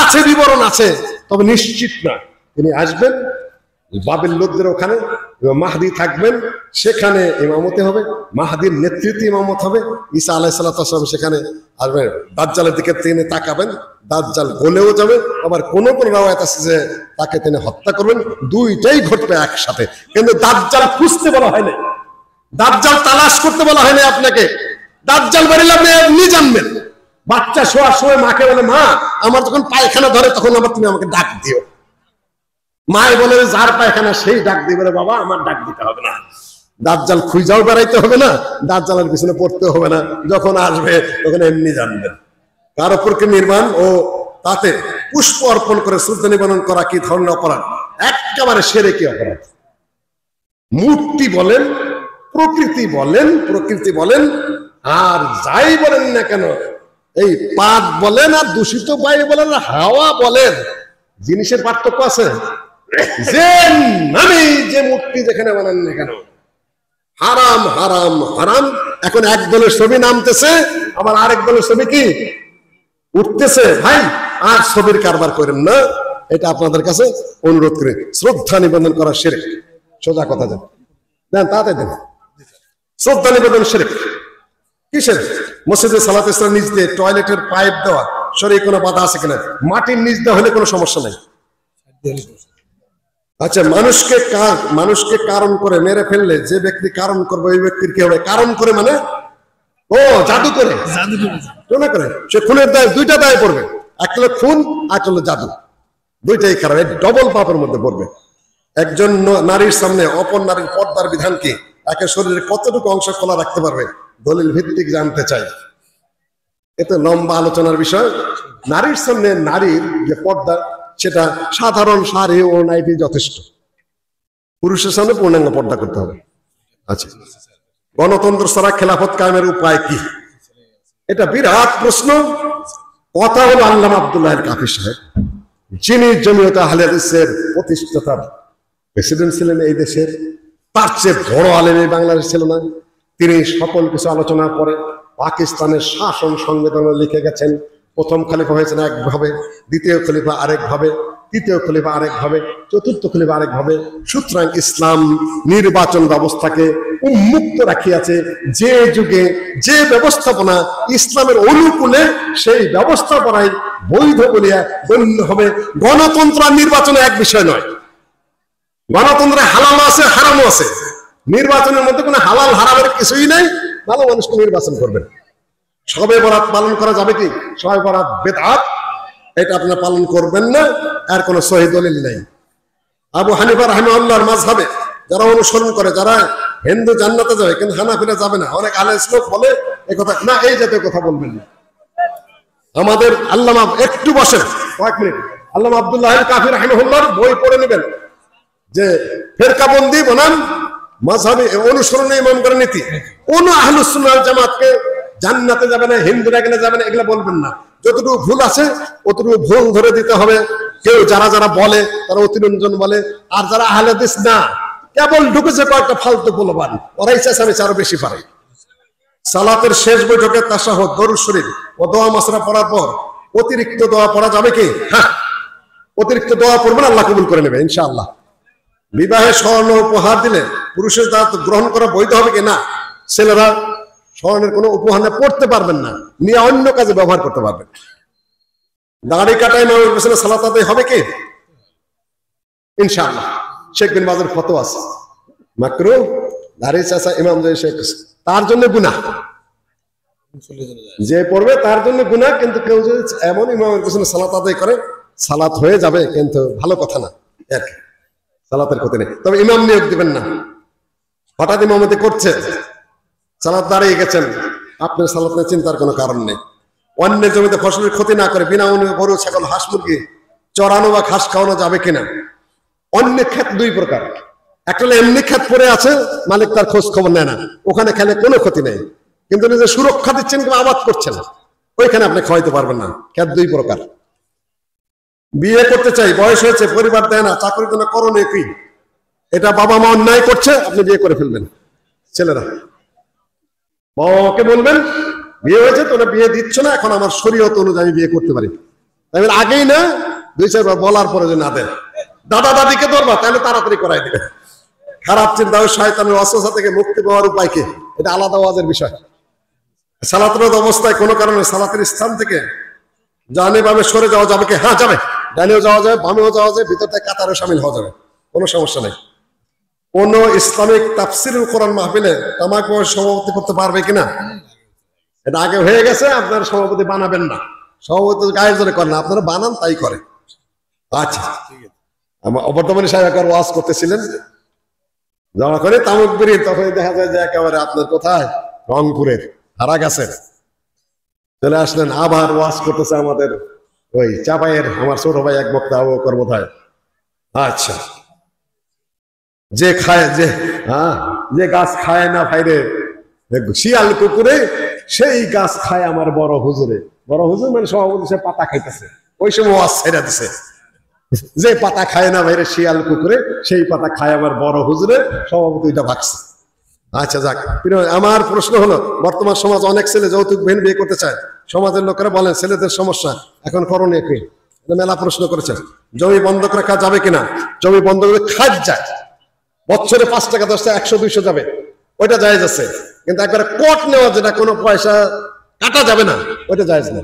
আছে বিবরণ আছে, তবে নিশ্চিত না তিনি আসবেন বাবিল লোকদের ওখানে, মাহদি থাকবেন, সেখানে ইমামতি হবে, মাহদির নেতৃত্বে ইমামত হবে, ঈসা আলাইহিস সালাম সেখানে আসবেন, দাজ্জালের দিকে তিনি তাকাবেন, দাজ্জাল গলেও যাবে, আবার কোন রাওয়ায়াত আছে যে তাকে তিনি হত্যা করবেন, দুইটাই ঘটবে একসাথে। কিন্তু দাজ্জাল খুঁজতে বলা হয়নি, দাজ্জাল তালাশ করতে বলা হয়নি আপনাকে। দাজ্জাল বেরিয়ে আপনি এমনি জানবেন। বাচ্চা শোয়ার সময় মাকে বলে, মা আমার যখন পায়খানা ধরে তখন আবার তুমি আমাকে ডাক দিও। মায় বলে যার পায়খানা সেই ডাক দিবে, বাবা আমার ডাক দিতে হবে না। দাজ্জাল খুঁজাও বেড়াইতে হবে না, দাজ্জালের পিছনে পড়তে হবে না, যখন আসবে তখন এমনি জানবেন। কার উপর কি নির্মাণ ও তাতে পুষ্প অর্পণ করে শ্রদ্ধা নিবেদন করা কি ধরনের অপরাধ? একেবারে শিরকি অপরাধ। মূর্তি বলেন, প্রকৃতি বলেন আর যাই বলেন না কেন, এই পাত বলেন আর দূষিত বায়ু বলেন, হাওয়া বলেন, জিনিসের পার্থক্য আছে। যে নামে যে মূর্তি যেখানে বানান না কেন, হারাম হারাম হারাম। এখন এক দলের ছবি নামতেছে, আবার আরেক দলের ছবি কি উঠতেছে। ভাই আর ছবির কারবার করেন না, এটা আপনাদের কাছে অনুরোধ করে। শ্রদ্ধা নিবেদন করা শিরক, সোজা কথা দেন, তাতে দেন। শ্রদ্ধা নিবেদন শিরক কিসের? মসজিদে সালাতে নিচ দিয়ে টয়লেটের পাইপ দেওয়া, শরীরে কোনো বাধা আছে কিনা? মাটির নিচ দেওয়া হলে কোনো সমস্যা নাই। আচ্ছা, মানুষকে কারণ করে মেরে ফেললে যে ব্যক্তি কারণ করবে ওই ব্যক্তির কি হবে? কারণ করে মানে ও জাদু করে সে খুনের দায়, দুইটা দায় পড়বে, একটা হলো খুন আর একটা হলো জাদু, দুইটাই খারাপ, ডবল পাপের মধ্যে পড়বে। একজন নারীর সামনে অপর নারীর পর্দার বিধান কি? একে শরীরের কতটুকু অংশ খোলা রাখতে পারবে? দলিল ভিত্তিক জানতে চাই। এতে লম্বা আলোচনার বিষয়। নারীর সামনে নারীর যে পর্দা, সেটা সাধারণ শাড়ি ও নাইটি যথেষ্ট, পুরুষের সামনে পূর্ণাঙ্গ পর্দা করতে হবে। আচ্ছা, গণতন্ত্র ছাড়া খেলাফত কায়েমের উপায় কি? এটা বিরাট প্রশ্ন। কথা হলো আল্লামা আব্দুল্লাহ আল কাফি সাহেব, যিনি জমিয়তে আহলে হাদিসের প্রতিষ্ঠাতা প্রেসিডেন্ট ছিলেন এই দেশের, তার চেয়ে বড় আলেম এই বাংলাদেশ ছিল না। তিনি সকল কিছু আলোচনার পরে পাকিস্তানের শাসন সংবিধানে লিখে গেছেন, প্রথম খলিফা হয়েছেন একভাবে, দ্বিতীয় খলিফা আরেকভাবে, তৃতীয় খলিফা আরেকভাবে, চতুর্থ খলিফা আরেকভাবে। সুতরাং ইসলাম নির্বাচন ব্যবস্থাকে উন্মুক্ত রাখিয়াছে। যে যুগে যে ব্যবস্থাপনা ইসলামের অনুকূলে, সেই ব্যবস্থাপনায় বৈধ বলিয়া গণ্য হবে। গণতন্ত্র আর নির্বাচনে এক বিষয় নয়। গণতন্ত্রে হালাল আছে, হারামও আছে। নির্বাচনের মধ্যে কোনো হালাল হারামের কিছুই নাই। ভালো মানুষকে নির্বাচন করবেন। শবে বরাত পালন করা যাবে কি? শবে বরাত বেদআত, এটা আপনারা পালন করবেন না, আর কোনো সহিহ দলিল নেই। আবু হানিফা রাহিমাহুল্লাহর মাযহাবে যারা অনুসরণ করে, যারা হিন্দু জান্নাতে যাবে কিন্তু হানাফিরা যাবে না, অনেক আলেম লোক বলে এই কথা না, এই জাতীয় কথা বলবেন না। আমাদের আল্লামা, একটু বসেন কয়েক মিনিট, আল্লামা আব্দুল্লাহ আল কাফি রাহিমাহুল্লাহর বই পড়ে নেবেন যে ফেরকাবন্দি বনাম মাযহাবে অনুসরণে ইমামগণের নীতি। কোন আহলুস সুন্নাহ ওয়াল জামাতকে জান্নাতে যাবে না, হিন্দুরা গেলে যাবে না, এগুলা বলবেন না। যতটুকু ভুল আছে অতটুকু ভুল ধরে দিতে হবে। কেউ যারা বলে তারা অতিরঞ্জন বলে, আর যারা আহলে হাদিস না, কেবল ঢুকেছে কয়েকটা ফালতু বলবান, ওরাই চেঁচামেচি আরো বেশি পারে। সালাতের শেষ বৈঠকে তাশাহুদ, দরুদ শরীফ ও দোয়া মাসরা পড়ার পর অতিরিক্ত দোয়া পড়া যাবে কি? হ্যাঁ, অতিরিক্ত দোয়া পড়বেন, আল্লাহ কবুল করে নেবে ইনশাআল্লাহ। বিবাহে স্বর্ণ উপহার দিলে পুরুষের দাঁত গ্রহণ করা বৈধ হবে কি? না, ছেলেরা স্বর্ণের কোনো উপহার পড়তে পারবেন না, নিয়ে অন্য কাজে ব্যবহার করতে পারবেন। দাড়ি কাটায় ইমামের পেছনে সালাত আদায় হবে কি? ইনশাআল্লাহ। শেখ বিন বাজের ফতোয়া আছে, মাকরুহ দাড়ি চাচা ইমাম যে শেখ তার জন্য গুনাহ, যে পড়বে তার জন্য গুনাহ। কিন্তু কেউ যদি এমন ইমামের পিছনে সালাত আদায় করে, সালাত হয়ে যাবে, কিন্তু ভালো কথা না, আর কি সালাতের ক্ষতি নেই। তবে ইমাম নিয়োগ দিবেন না। হঠাৎ ইমামতি করছে, সালাত দাঁড়িয়ে গেছেন, আপনার সালাত নিয়ে চিন্তার কোনো কারণ নেই। অন্যের জমিতে ফসলের ক্ষতি না করে বিনা অনুমতি গরু ছাগল হাঁস মুরগি চড়ানো বা ঘাস খাওয়ানো যাবে কিনা। অন্য ক্ষেত দুই প্রকার, একটা হলো এমনি ক্ষেত পড়ে আছে, মালিক তার খোঁজ খবর নেয় না, ওখানে খেলে কোনো ক্ষতি নেই, কিন্তু নিজে সুরক্ষা দিচ্ছেন কিংবা আবাদ করছেন, ওইখানে আপনি খাওয়াইতে পারবেন না। ক্ষেত দুই প্রকার। বিয়ে করতে চাই, বয়স হয়েছে, পরিবার দেয় না, চাকরির জন্য করণীয় কি? এটা বাবা মা অন্যায় করছে, আপনি বিয়ে করে ফেলবেন। ছেলেরা বাবাকে বলবেন বিয়ে হয়েছে, তোমরা বিয়ে দিচ্ছ না, এখন আমার শরীয়ত অনুযায়ী আমি বিয়ে করতে পারি। তাই আগেই না, দুই চারবার বলার পরে যে না দেয়, দাদা দাদিকে ধরবা, তাহলে তাড়াতাড়ি করাই দিবে। খারাপ চিন্তা ও শয়তানের ওয়াসওয়াসা থেকে মুক্তি পাওয়ার উপায় কি? এটা আলাদা ওয়াজের বিষয়। সালাতের অবস্থায় কোনো কারণে সালাতের স্থান থেকে ডানে বামে সরে যাওয়া যাবে কি? হ্যাঁ যাবে, ডানেও যাওয়া যাবে, বামেও যাওয়া যাবে, ভিতর থেকে কাতারও সামিল হওয়া যাবে, কোনো সমস্যা নেই। কোন ইসলামিক তাফসিরুল কোরআন মাহফিলে তামাক বয়স সভাপতি করতে পারবে কিনা? এটা আগে হয়ে গেছে, আপনারা সভাপতি বানাবেন না। সভাপতি গায়ের জোরে করেন না, আপনারা বানান তাই করে। আচ্ছা, বর্তমানে সাহেব একবার ওয়াজ করতেছিলেন, যখনই তামুক বিড়ি তখনই দেখা যায় যে একেবারে আপনার কোথায় রংপুরের হারা গাছের চলে আসলেন, আবার ওয়াজ করতেছে আমাদের ওই চাপাইয়ের আমার ছোট ভাই এক বক্তা কর্মধায়। আচ্ছা, যে খায় যে গাছ খায় না ভাইরে শিয়াল কুকুরে, সেই গাছ খায় আমার বড় হুজুরে। বড় হুজুর মানে সভাপতি, সে পাতা খাইতেছে, ওই সময় ওয়াজ ছেড়ে দিছে, যে পাতা খায় না ভাইরে শিয়াল কুকুরে, সেই পাতা খায় আমার বড় হুজুরে। সভাপতি এটা ভাগছে। আচ্ছা যাক, আমার প্রশ্ন হলো, বর্তমান সমাজ অনেক ছেলে যৌতুকবিহীন বিয়ে করতে চায়। সমাজের লোকেরা বলেন ছেলেদের সমস্যা, এখন করণীয় কি? মেলা প্রশ্ন করেছে। জমি বন্ধক রাখা যাবে কিনা? জমি বন্ধক খাত যায়, বছরে 5 টাকা 10 টাকা 100 200 যাবে, ওইটা জায়েজ আছে। কিন্তু একবারে কোট নেওয়া, যেটা কোনো পয়সা কাটা যাবে না, ওইটা জায়েজ না।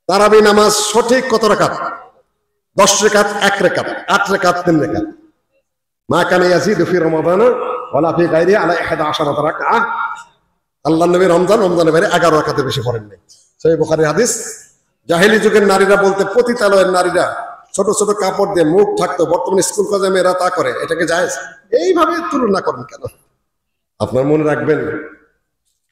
তারাবি নামাজ সঠিক কত রাকাত? 10 রাকাত 1 রাকাত, 8 রাকাত 3 রাকাত। মা কানা ইয়াজিদু ফি রমাদান ওয়ালা ফি গায়রি আলা 11 রাকাত। আল্লাহর নবী রমজানের বাইরে 11 রাকাতের বেশি পড়েন নাই। সহিহ বুখারীর হাদিস। জাহেলি যুগের নারীরা বলতে পতিতালয়ের নারীরা ছোট ছোট কাপড় দিয়ে মুখ ঢাকতো, বর্তমানে স্কুল কলেজে মেয়েরা তা করে, এটাকে জায়েজ? এইভাবে তুলনা করেন কেন? আপনার মনে রাখবেন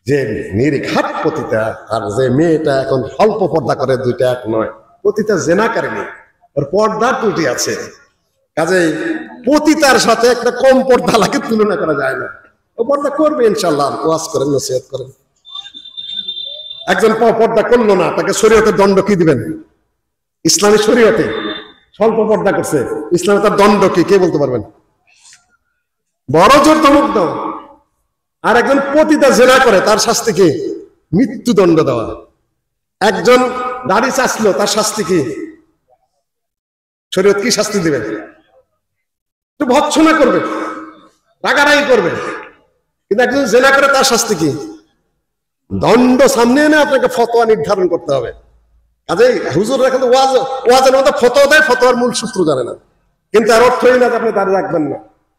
যে নির্ঘাত পতিতা আর যে মেয়েটা এখন অল্প পর্দা করে, দুইটা এক নয়। পতিতা জেনাকারী নেই, ওর পর্দার ত্রুটি আছে, কাজেই পতিতার সাথে একটা কম পর্দা লাগে তুলনা করা যায় না। ও পর্দা করবে ইনশাল্লাহ, ওয়াজ করেন, নসিহত করেন। একজন পর্দা করলো না, তাকে শরীয়তের দণ্ড কি দিবেন? ইসলামী শরীয়তে স্বল্প পর্দা করছে, ইসলামে তার দণ্ড কি কে বলতে পারবেন? বড় জোর ধমক দাও। আর একজন পতিতা জেনা করে, তার শাস্তি কি? মৃত্যুদণ্ড দেওয়া। একজন দাড়ি চাচলো, তার শাস্তি কি? শরীয়ত কি শাস্তি দিবে? একটু ভৎসনা করবে, রাগারাগি করবে। কিন্তু একজন জেনা করে, তার শাস্তি কি? দণ্ড সামনে এনে আপনাকে ফতোয়া নির্ধারণ করতে হবে। কাজেই হুজুররা কিন্তু ওয়াজের মধ্যে ফতোয়া দেয়, ফতোয়ার মূল সূত্র জানে না। কিন্তু আর অর্থই না যে আপনি দাঁড়িয়ে রাখবেন না,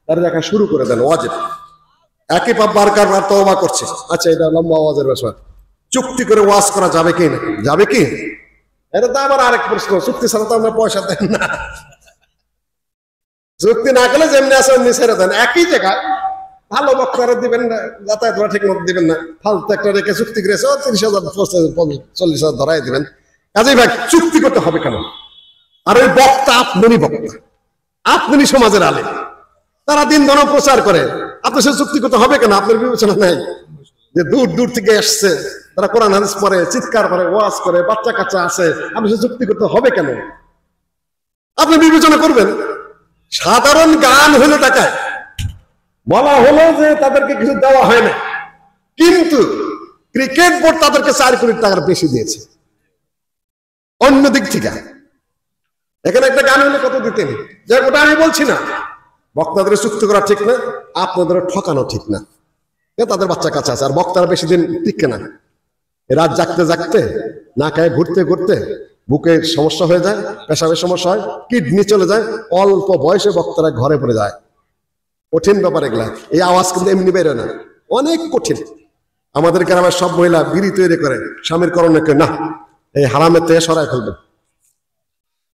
দাঁড়িয়ে রাখা শুরু করে দেন ওয়াজিব। একই পাপ বারবার তওবা করছে। আচ্ছা, এটা লম্বা ওয়াজের বিষয়। চুক্তি করে ওয়াজ করা যাবে কি না? যাবে কি? এটা তো আবার আরেক প্রশ্ন। চুক্তি ছাড়া তো আমরা পয়সা দেন না। চুক্তি না করলে যেমনি আছে অমনি ছেড়ে দেন। একই জায়গায় ভালো বক্তারা দিবেন না, যাতায়াত ঠিক মতো দিবেন না, ফালতু একটা রেখে চুক্তি করেছে 30,000 40,000 ধরাই দিবেন। কাজেই ভাই চুক্তি করতে হবে কেন? আর ওই বক্তা আপনি বক্তা, আপনি সমাজের আলে, তারা দিন ধর্ম প্রচার করে, আপনার সাথে চুক্তি করতে হবে কেন? আপনার বিবেচনা নাই যে দূর দূর থেকে আসছে, তারা কোরআন হাদিস পড়ে, চিৎকার করে, ওয়াজ করে, বাচ্চা কাচ্চা আছে, আপনার সাথে চুক্তি করতে হবে কেন? আপনি বিবেচনা করবেন। সাধারণ গান হলো টাকায়, বলা হলো যে তাদেরকে কিছু দেওয়া হয় না, কিন্তু ক্রিকেট বোর্ড তাদেরকে 4 কোটি টাকার বেশি দিয়েছে। অন্য দিক থেকে এখানে একটা গান হলে কত দিতেন? যে ওটা আমি বলছি না, বক্তাদের চুক্তি করা ঠিক না, আপনাদের ঠকানো ঠিক না। তাদের বাচ্চা কাচ্চা আছে, আর বক্তারা বেশি দিন টিকে না। রাত জাগতে জাগতে, না খায় ঘুরতে ঘুরতে বুকের সমস্যা হয়ে যায়, পেশাবের সমস্যা হয়, কিডনি চলে যায়, অল্প বয়সে বক্তারা ঘরে পড়ে যায়। কঠিন ব্যাপার এগুলা। এই আওয়াজ কিন্তু এমনি বেরোয় না, অনেক কঠিন। আমাদের গ্রামের সব মহিলা বিড়ি তৈরি করে, স্বামীর করণকে না এই হারামের থেকে সরাই ফেলবেন।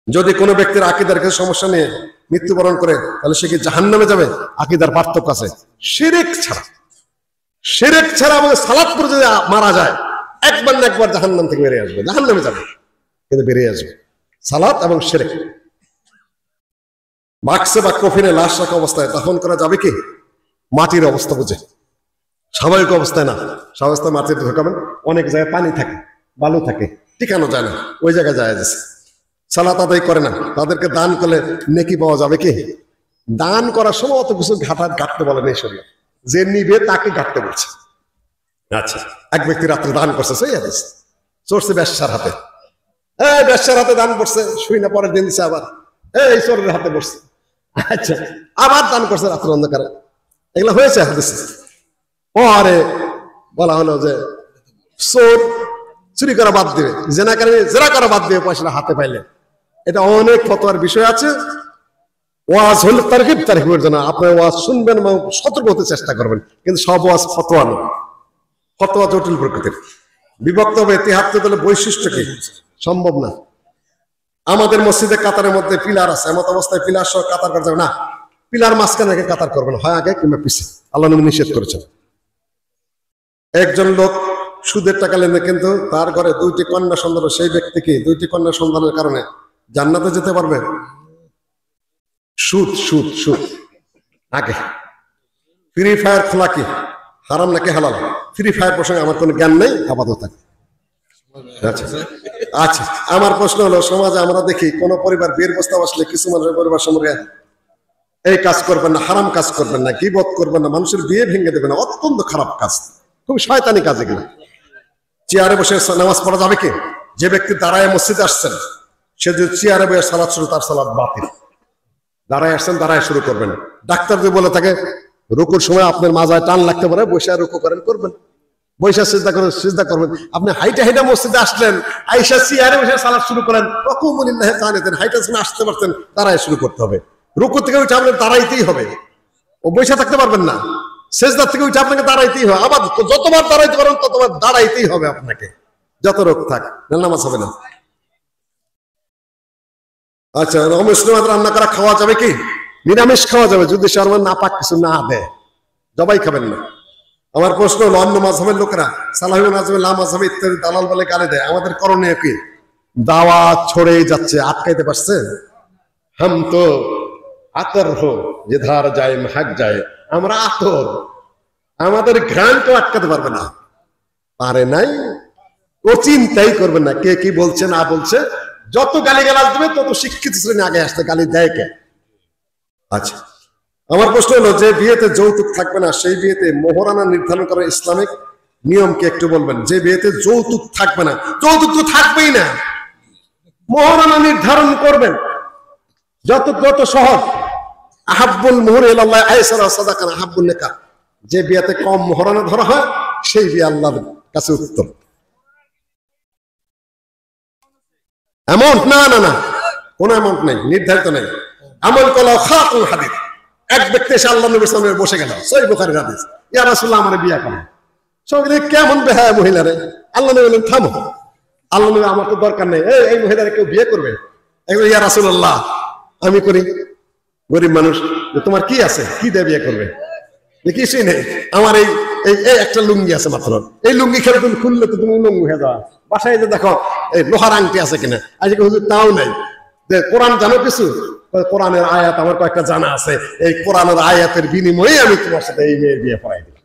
যদি কোনো ব্যক্তির আকীদার কিছু সমস্যা নিয়ে মৃত্যুবরণ করে, তাহলে সে কি জাহান্নামে যাবে? আকীদার পার্থক্য আছে। শিরক ছাড়া এবং সালাত পড়ে যদি মারা যায়, একবার না একবার জাহান্নাম থেকে বেরিয়ে আসবে, জাহান্নামে যাবে কিন্তু বেরিয়ে আসবে। সালাত এবং শিরক। বাক্সে বা কফিনে লাশ রাখা অবস্থায় দাফন করা যাবে কি? মাটির অবস্থা বুঝে, স্বাভাবিক অবস্থায় না। স্বাভাবিক মাটিতে ঢোকাবেন, অনেক জায়গায় পানি থাকে, বালু থাকে, টিকানো যায় না, ওই জায়গায় যায় যাচ্ছে। সালাত আদায় করে না, তাদেরকে দান করলে নেকি পাওয়া যাবে কি? দান করার সময় অত কিছু ঘাটতে বলে নেই শরীরে, যে নিবে তাকে ঘাটতে বলছে। আচ্ছা, এক ব্যক্তি রাত্রে দান করছে, সেই হাদিস চড়ছে ব্যবসার হাতে, ব্যবসার হাতে দান করছে, শুই না পরের দিন দিচ্ছে আবার এই চোরের হাতে বসছে। আচ্ছা, আবার দান করছে রাত্রে অন্ধকারে, এগুলো হয়েছে হাদিস। পরে বলা হলো যে চোর চুরি করা বাদ দিবে, জেনা করা বাদ দিবে পয়সাটা হাতে পাইলে। এটা অনেক ফতোয়ার বিষয় আছে। ওয়াজ হলে তারকিবের জন্য আপনার ওয়াজ শুনবেন এবং সতর্ক হতে চেষ্টা করবেন, কিন্তু সব ওয়াজ ফতোয়া নয়। ফতোয়া জটিল প্রকৃতির, বিভক্ত হবে। ইতিহাদে তাহলে বৈশিষ্ট্য কি? সম্ভব না। আমাদের মসজিদে কাতারের মধ্যে পিলার আছে, এমত অবস্থায় পিলার সহ কাতার করা যাবে না। পিলার মাঝখানে আগে কাতার করবেন, হয় আগে কিংবা পিছিয়ে। আল্লাহ নবী নিষেধ করেছেন। একজন লোক সুদের টাকা লেনদেন, কিন্তু তার ঘরে 2টি কন্যা সন্তান, সেই ব্যক্তি কি 2টি কন্যা সন্তানের কারণে জান্নাতে যেতে পারবে? সুদ সুদ সুদ। আগে ফ্রি ফায়ার খোলা কি হারাম নাকি হালাল? ফ্রি ফায়ার প্রসঙ্গে আমার কোনো জ্ঞান নেই, আপাতত। আচ্ছা, আমার প্রশ্ন হলো, সমাজে আমরা দেখি কোন পরিবার বিয়ের প্রস্তাব আসলে কিছু মানুষের পরিবার সঙ্গে এই কাজ করবেন না, হারাম কাজ করবেন না, গীবত করবেন না, মানুষের বিয়ে ভেঙে দেবেন না, অত্যন্ত খারাপ কাজ, খুব শয়তানি কাজ এগুলো। চেয়ারে বসে নামাজ পড়া যাবে কি? যে ব্যক্তি দাঁড়ায় মসজিদে আসছেন, সে যদি চেয়ারে বসে সালাত শুরু, তার সালাত বাতিল। দাঁড়ায় আসছেন, দাঁড়ায় শুরু করবেন। ডাক্তার যদি বলে থাকে রুকুর সময় আপনার মাজায় টান লাগতে পারে, বসে রুকু করেন, করবেন। বৈশা সিজদা করেন, সিজদা করবেন। আপনি হাইটা মসজিদে আসলেন, আইসা চেয়ারে বসে সালাত শুরু করেন, রকুমুলিল্লাহ জানেতেন, হাইটা শুনে আসতে পারতেন, দাঁড়ায় শুরু করতে হবে। রুকু থেকে উঠে আপনার দাঁড়াইতেই হবে, ও বৈশা থাকতে পারবেন না। সিজদা থেকে উঠে আপনাকে দাঁড়াইতেই হবে, আবার যতবার দাঁড়াইতে পারেন ততবার দাঁড়াইতেই হবে আপনাকে, যত রোগ থাক, নামাজ হবে না। আচ্ছা, মুসলিম রান্না করা খাওয়া যাবে কি? নিরামিষ খাওয়া যাবে, যদি শর্মা না পাক কিছু না দেয়, জবাই খাবেন না। আমার প্রশ্ন হলো, অন্য মাযহাবের লোকেরা সালাহুল আযমে লা মাযহাবে ইত্যাদি দালাল বলে গালি দেয়, আমাদের করণীয় কি? দাওয়াত ছড়িয়ে যাচ্ছে, আটকাইতে পারছে? হাম তো আতর হো জিধার যায় মহক যায়, আমরা আতর, আমাদের ঘ্রাণ কেউ আটকাতে পারবে না, পারে নাই। ও চিন্তাই করবেন না কে কি বলছে না বলছে, যত গালিগালাজ দেবে তত শিক্ষিত শ্রেণী আগে আসতে, গালি দেয় কে? আচ্ছা, আমার প্রশ্ন হলো, যে বিয়েতে যৌতুক থাকবে না, সেই বিয়েতে মোহরানা নির্ধারণ করার ইসলামিক নিয়ম কি একটু বলবেন? যে বিয়েতে যৌতুক থাকবে না, যৌতুক তো থাকবেই না, মোহরানা নির্ধারণ করবেন, যত সহজ। আহাব্বুল মুহর ইলাল্লাহ আইসারা সাদাকান আহাব্বুন নিকাহ, যে বিয়েতে কম মোহরানা ধরা হয় সেই বিয়ে আল্লাহর কাছে উত্তম। অ্যামাউন্ট না না না, কোন অ্যামাউন্ট নেই, নির্ধারিত নেই। আমল কলা খাতুল হাদিস, এক ব্যক্তি এসে আল্লাহ নবীর সামনে বসে গেল, সহিহ বুখারীর হাদিস, ইয়া রাসূলুল্লাহ আমার বিয়ে করেন। সঙ্গে কেমন বেহায়া মহিলা রে, আল্লাহ নবী বললেন থামো। আল্লাহ নবী, আমার তো দরকার নেই, এই মহিলারে কেউ বিয়ে করবে? ইয়া রাসূলুল্লাহ আমি করি, গরিব মানুষ, তোমার কি আছে, কি দিয়ে বিয়ে করবে? কিছুই নেই, আমার এই একটা লুঙ্গি আছে মাত্র, এই লুঙ্গি খেলে তুমি খুললে তো তুমি লুঙ্গি হয়ে যাওয়া, বাসায় যে দেখো এই লোহার আংটি আছে কিনা, আজকে হুজুর তাও নাই। কোরআন জানো কিছু? কোরআনের আয়াত আমার কয়েকটা জানা আছে, এই কোরআনের আয়াতের বিনিময়ে আমি তোমার সাথে এই মেয়ের বিয়ে পড়াই দিই।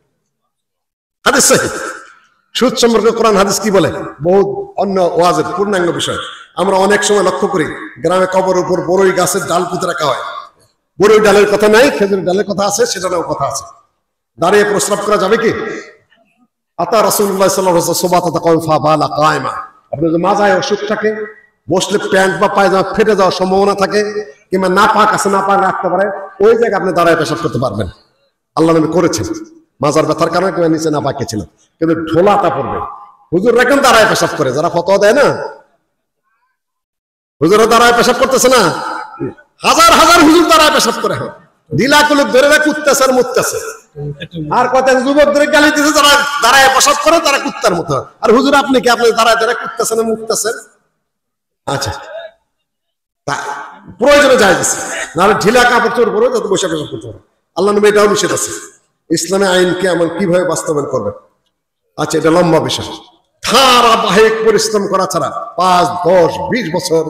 হাদিস সহিহ। সুদ সম্পর্কে কোরআন হাদিস কি বলে? বহুত অন্য ওয়াজের পূর্ণাঙ্গ বিষয়। আমরা অনেক সময় লক্ষ্য করি, গ্রামে কবর উপর বড়ই গাছের ডাল পুঁতে রাখা হয়, বড়ই ডালের কথা নাই, খেজুরের ডালের কথা আছে, সেটারও কথা আছে। দাঁড়িয়ে প্রস্রাব করা যাবে কি? আতা রাসূলুল্লাহ সাল্লাল্লাহু আলাইহি ওয়াসাল্লাম সুবাতাতা কওফা বালা কায়মা, আপনি যদি মাজায় অসুখ থাকে, বসলে প্যান্ট বা পায়জামা ফেটে যাওয়ার সম্ভাবনা থাকে, কিংবা না পাক আছে, না পাক রাখতে পারে, ওই জায়গায় আপনি দাঁড়ায় পেশাব করতে পারবেন। আল্লাহ নবী করেছেন, মাজার ব্যথার কারণে কিংবা নিচে না পাকে ছিল, কিন্তু ঢোলাটা পড়বে। হুজুর রাখেন দাঁড়ায় পেশাব করে, যারা ফতোয়া দেয় না, হুজুরা দাঁড়ায় পেশাব করতেছে না, হাজার হাজার হুজুর দাঁড়ায় পেশাব করে, ঢিলা কুলুক ধরে কুত্তাছে আর মুত্তাছে। আর কত যুবকদের গালি দিতে যারা দাঁড়ায় পেশাব করে তারা কুত্তার মতো। আর হুজুর আপনি কি আপনি দাঁড়ায় দাঁড়ায় কুত্তাছেন না মুত্তাছেন? আচ্ছা, তা প্রয়োজনে যায় দিচ্ছে, নাহলে ঢিলা কাপড় চোর পরে যাতে বসে পেশাব করতে পারে। আল্লাহ নবী এটাও নিষেধ আছে। ইসলামে আইনকে এমন কিভাবে বাস্তবায়ন করবে? আচ্ছা, এটা লম্বা বিষয়। ধারাবাহিক পরিশ্রম করা ছাড়া, 5, 10, 20 বছর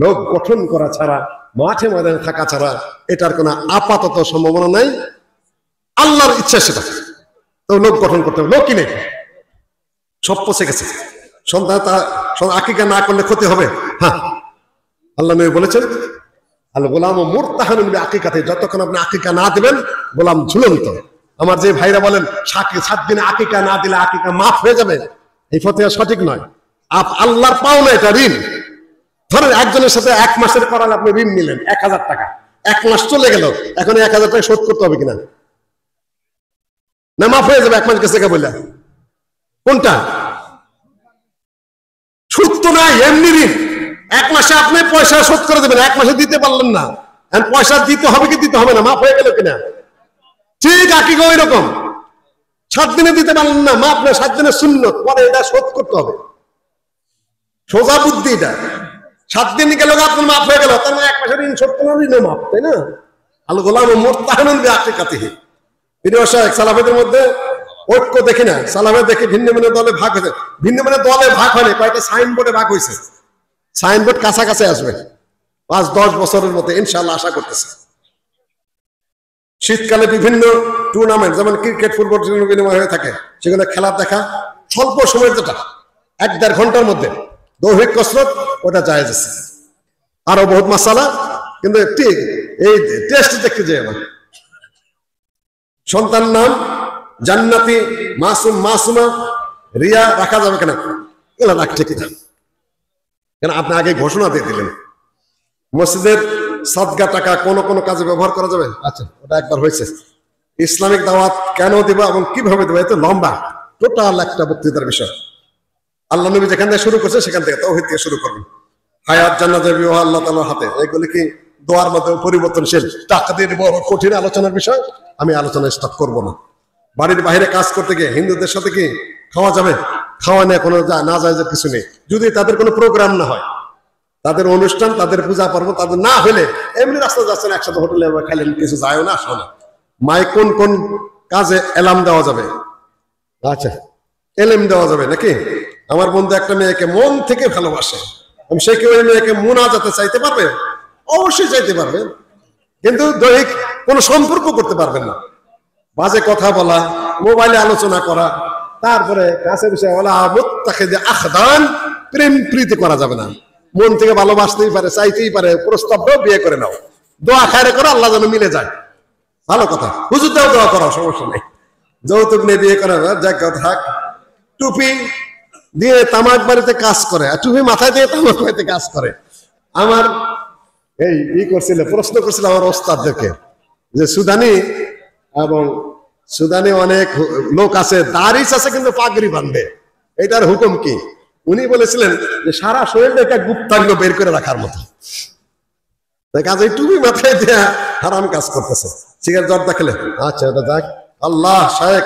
লোক গঠন করা ছাড়া, মাঠে ময়দানে থাকা ছাড়া এটার কোনো আপাতত সম্ভাবনা নাই। আল্লাহর ইচ্ছা সেটা তো লোক গঠন করতে হবে। লোকই নেই, সব পচে গেছে। সন্তান তা আকিকা না করলে ক্ষতি হবে। হ্যাঁ, আল্লাহ নবী বলেছেন, আল গোলাম মুরতাহানুন বিআকিকাতে, যতক্ষণ আপনি আকিকা না দিবেন গোলাম ঝুলন্ত। আমার যে ভাইরা বলেন 7 দিনে আকিকা না দিলে আকিকা মাফ হয়ে যাবে, এই ফতোয়া সঠিক নয়। আল্লাহর পাওনা এটা ঋণ। ধরেন একজনের সাথে 1 মাসের করালে আপনি ঋণ নিলেন 1000 টাকা, 1 মাস চলে গেল, এখন 1000 টাকা শোধ করতে হবে কিনা? না মাফ হয়ে যাবে 1 মাস গেছে বললেন? কোনটা? সুদ তো নাই, এমনি ঋণ। 1 মাসে আপনি পয়সা শোধ করে দেবেন, 1 মাসে দিতে পারলেন না, পয়সা দিতে হবে কি দিতে হবে না? মাফ হয়ে গেল কিনা? ঠিক আকিকা ওই রকম। 7 দিনে দিতে পারলেন না, মাফ না, 7 দিনের সুন্নত, পরে এটা শোধ করতে হবে। সোজা বুদ্ধি এটা। 7 দিন গেল আপনার মাফ হয়ে গেল, তার মানে 1 মাসের ঋণ শোধ করলেন, ঋণ মাফ, তাই না? আল গোলাম মুরতাহানুন বিআকিকাতিহি। সালাফেদের মধ্যে ঐক্য দেখি না, সালাফে দেখি ভিন্ন ভিন্ন দলে ভাগ হয়েছে। ভিন্ন ভিন্ন দলে ভাগ হয়নি, কয়েকটা সাইনবোর্ডে ভাগ হয়েছে। সাইনবোর্ড কাছাকাছি আসবে 5-10 বছরের মধ্যে ইনশাআল্লাহ, আশা করতেছে। শীতকালে বিভিন্ন টুর্নামেন্ট, যেমন ক্রিকেট, ফুটবল বিনিময় হয়ে থাকে, সেখানে খেলা দেখা স্বল্প সময়ের, যেটা 1-1.5 ঘন্টার মধ্যে দৈহিক কসরত, ওটা জায়েজ আছে। আরো বহুত মাসালা, কিন্তু ঠিক এই টেস্ট দেখতে যাই আমার। সন্তান নাম জান্নাতি, মাসুম, মাসুমা, রিয়া রাখা যাবে কেন? এগুলো রাখ ঠিক না, কেন আপনি আগে ঘোষণা দিয়ে দিলেন। মসজিদের সাদগা টাকা কোন কোন কাজে ব্যবহার করা যাবে? আচ্ছা, ওটা একবার হয়েছে। ইসলামিক দাওয়াত কেন দিব এবং কিভাবে দেবো, এত লম্বা, টোটাল একটা বক্তৃতার বিষয়। আল্লাহ নবী যেখান থেকে শুরু করছে সেখান থেকে তাওহীদ থেকে শুরু করবেন। হায়াত, জান্নাত, বিবাহ আল্লাহ তাআলার হাতে। এগুলি কি দোয়ার মধ্যে পরিবর্তনশীল? টাকা দিয়ে বড় কঠিন আলোচনার বিষয়, আমি আলোচনা স্টপ করব না। বাড়ির বাইরে কাজ করতে গিয়ে হিন্দুদের সাথে কি খাওয়া যাবে? খাওয়া নেই, কোনো না জায়েজের কিছু নেই, যদি তাদের কোনো প্রোগ্রাম না হয়, তাদের অনুষ্ঠান, তাদের পূজা পার্বণ, তাদের না হলে এমনি রাস্তা যাচ্ছেন একসাথে হোটেলে খাইলেন, কিছু যায় না, আসো না। মাই কোন কোন কাজে এলাম দেওয়া যাবে? আচ্ছা, এলেম দেওয়া যাবে নাকি? আমার বন্ধু একটা মেয়েকে মন থেকে ভালোবাসে, সে কি ওই মেয়েকে মুনাজাতে চাইতে পারবে? অবশ্যই চাইতে পারবে, কিন্তু দৈহিক কোনো সম্পর্ক করতে পারবেন না। বাজে কথা বলা, মোবাইলে আলোচনা করা, তারপরে কাছে বিষয় বলা, আখদান, প্রেম প্রীতি করা যাবে না। মন থেকে ভালোবাসতেই পারে, চাইতেই পারে, প্রস্তাব বিয়ে করে নাও, দোয়া খায়রে করো, আল্লাহ যেন মিলে যায়, ভালো কথা। হুজুরটাও দোয়া করা, সমস্যা নেই। যৌতুক নিয়ে বিয়ে করা যাক থাক। টুপি দিয়ে তামাক বাড়িতে কাজ করে, আর টুপি মাথায় দিয়ে তামাক বাড়িতে কাজ করে। আমার এই করছিল, প্রশ্ন করছিল আমার ওস্তাদদেরকে, যে সুদানি এবং সুদানি অনেক লোক আছে, দাড়িস আছে কিন্তু পাগড়ি বাঁধে, এটার হুকুম কি? উনি বলেছিলেন যে সারা শরীরটা একটা গুপ্তাঙ্গ বের করে রাখার মতো, কাজে টুপি মাথায় দেয়া হারাম কাজ করতেছে। সিগারেট জর্দা খেলে, আচ্ছা এটা যাক। আল্লাহ শায়েক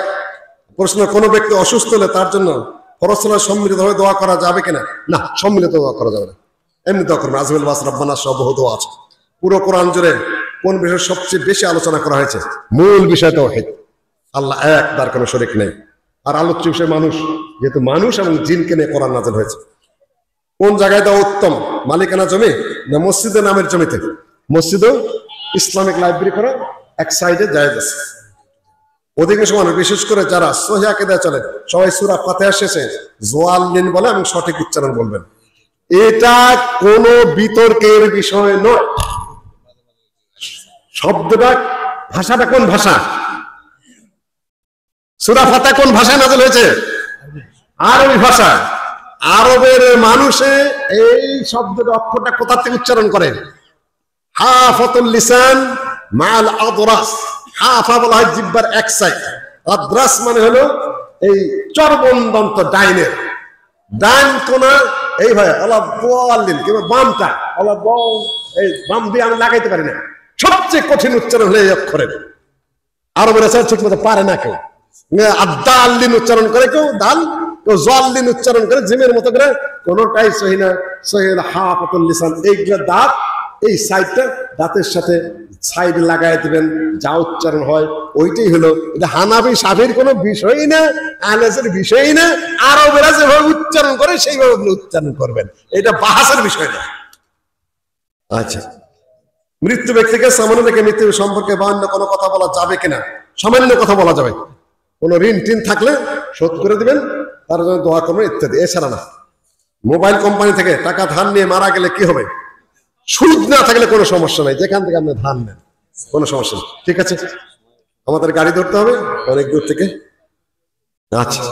প্রশ্ন, কোন ব্যক্তি অসুস্থ হলে তার জন্য ফরজ সালাত সম্মিলিতভাবে দোয়া করা যাবে কিনা? না, সম্মিলিত দোয়া করা যাবে না, এমনি দোয়া করবেন। আজমিল বাস রব্বানা সহ বহু দোয়া আছে। পুরো কোরআন জুড়ে কোন বিষয় সবচেয়ে বেশি আলোচনা করা হয়েছে? মূল বিষয় তাওহীদ, আল্লাহ এক, তার কোনো শরীক নেই। আর আলোচ্য বিষয় মানুষ, যেহেতু মানুষ এবং জিনকে নিয়ে কোরআন নাযিল হয়েছে। কোন জায়গায় দেওয়া উত্তম? মালিকানা জমি না মসজিদের নামের জমিতে? মসজিদেও ইসলামিক লাইব্রেরি করা এক সাইডে জায়েজ আছে। অধিকাংশ মানুষ, বিশেষ করে যারা সহিহ আকীদায় চলে, সবাই সূরা ফাতিহা শেষে জওয়াল্লিন বলে এবং সঠিক উচ্চারণ বলবেন। এটা কোনো বিতর্কের বিষয় নয়। শব্দটা, ভাষাটা কোন ভাষা? সূরা ফাতিহা কোন ভাষায় নাযিল হয়েছে? আরবি ভাষা। আরবের মানুষে এই শব্দটা, অক্ষরটা কোথা থেকে উচ্চারণ করে? হাফাতুল লিসান মাল আদরাস। হাফা বলা হয় জিহ্বার এক সাইড, আদরাস মানে হলো এই চর্বণ দন্ত, ডাইনের ডান কোনা এই ভাই আল্লাহ বলেন কিংবা বামটা আল্লাহ এই বাম দিয়ে আমি লাগাইতে পারি না, সবচেয়ে কঠিন উচ্চারণ হলে এই অক্ষরের। আরবের আছে ঠিক মতো পারে না কেউ, আদাল্লিন উচ্চারণ করে, কেউ দাল, কেউ জল্লিন উচ্চারণ করে, জিমের মতো করে, কোনটাই সহি না। সহিল হাফাতুল লিসান, এইগুলো দাঁত, এই সাইডটা দাঁতের সাথে সাইড লাগাই দিবেন, যা উচ্চারণ হয় ওইটাই হলো। এটা হানাফি শাফির কোনো বিষয়ই না, আনাসের বিষয়ই না, আরবেরা যেভাবে উচ্চারণ করে সেইভাবে উচ্চারণ করবেন, এটা বাহাসের বিষয় না। আচ্ছা, মৃত্যু ব্যক্তিকে সামনে রেখে মৃত্যু সম্পর্কে বা অন্য কোনো কথা বলা যাবে কিনা? সামান্য কথা বলা যাবে, কোনো ঋণ টিন থাকলে শোধ করে দিবেন, তার জন্য দোয়া করবেন ইত্যাদি, এছাড়া না। মোবাইল কোম্পানি থেকে টাকা ধার নিয়ে মারা গেলে কি হবে? সুদ না থাকলে কোনো সমস্যা নাই, যেখান থেকে আপনি ধার নেন কোনো সমস্যা নেই। ঠিক আছে, আমাদের গাড়ি ধরতে হবে অনেক দূর থেকে। আচ্ছা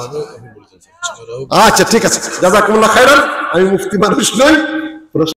আচ্ছা, ঠিক আছে, জাযাকুমুল্লাহ খাইরান। আমি মুফতি মানুষ নই,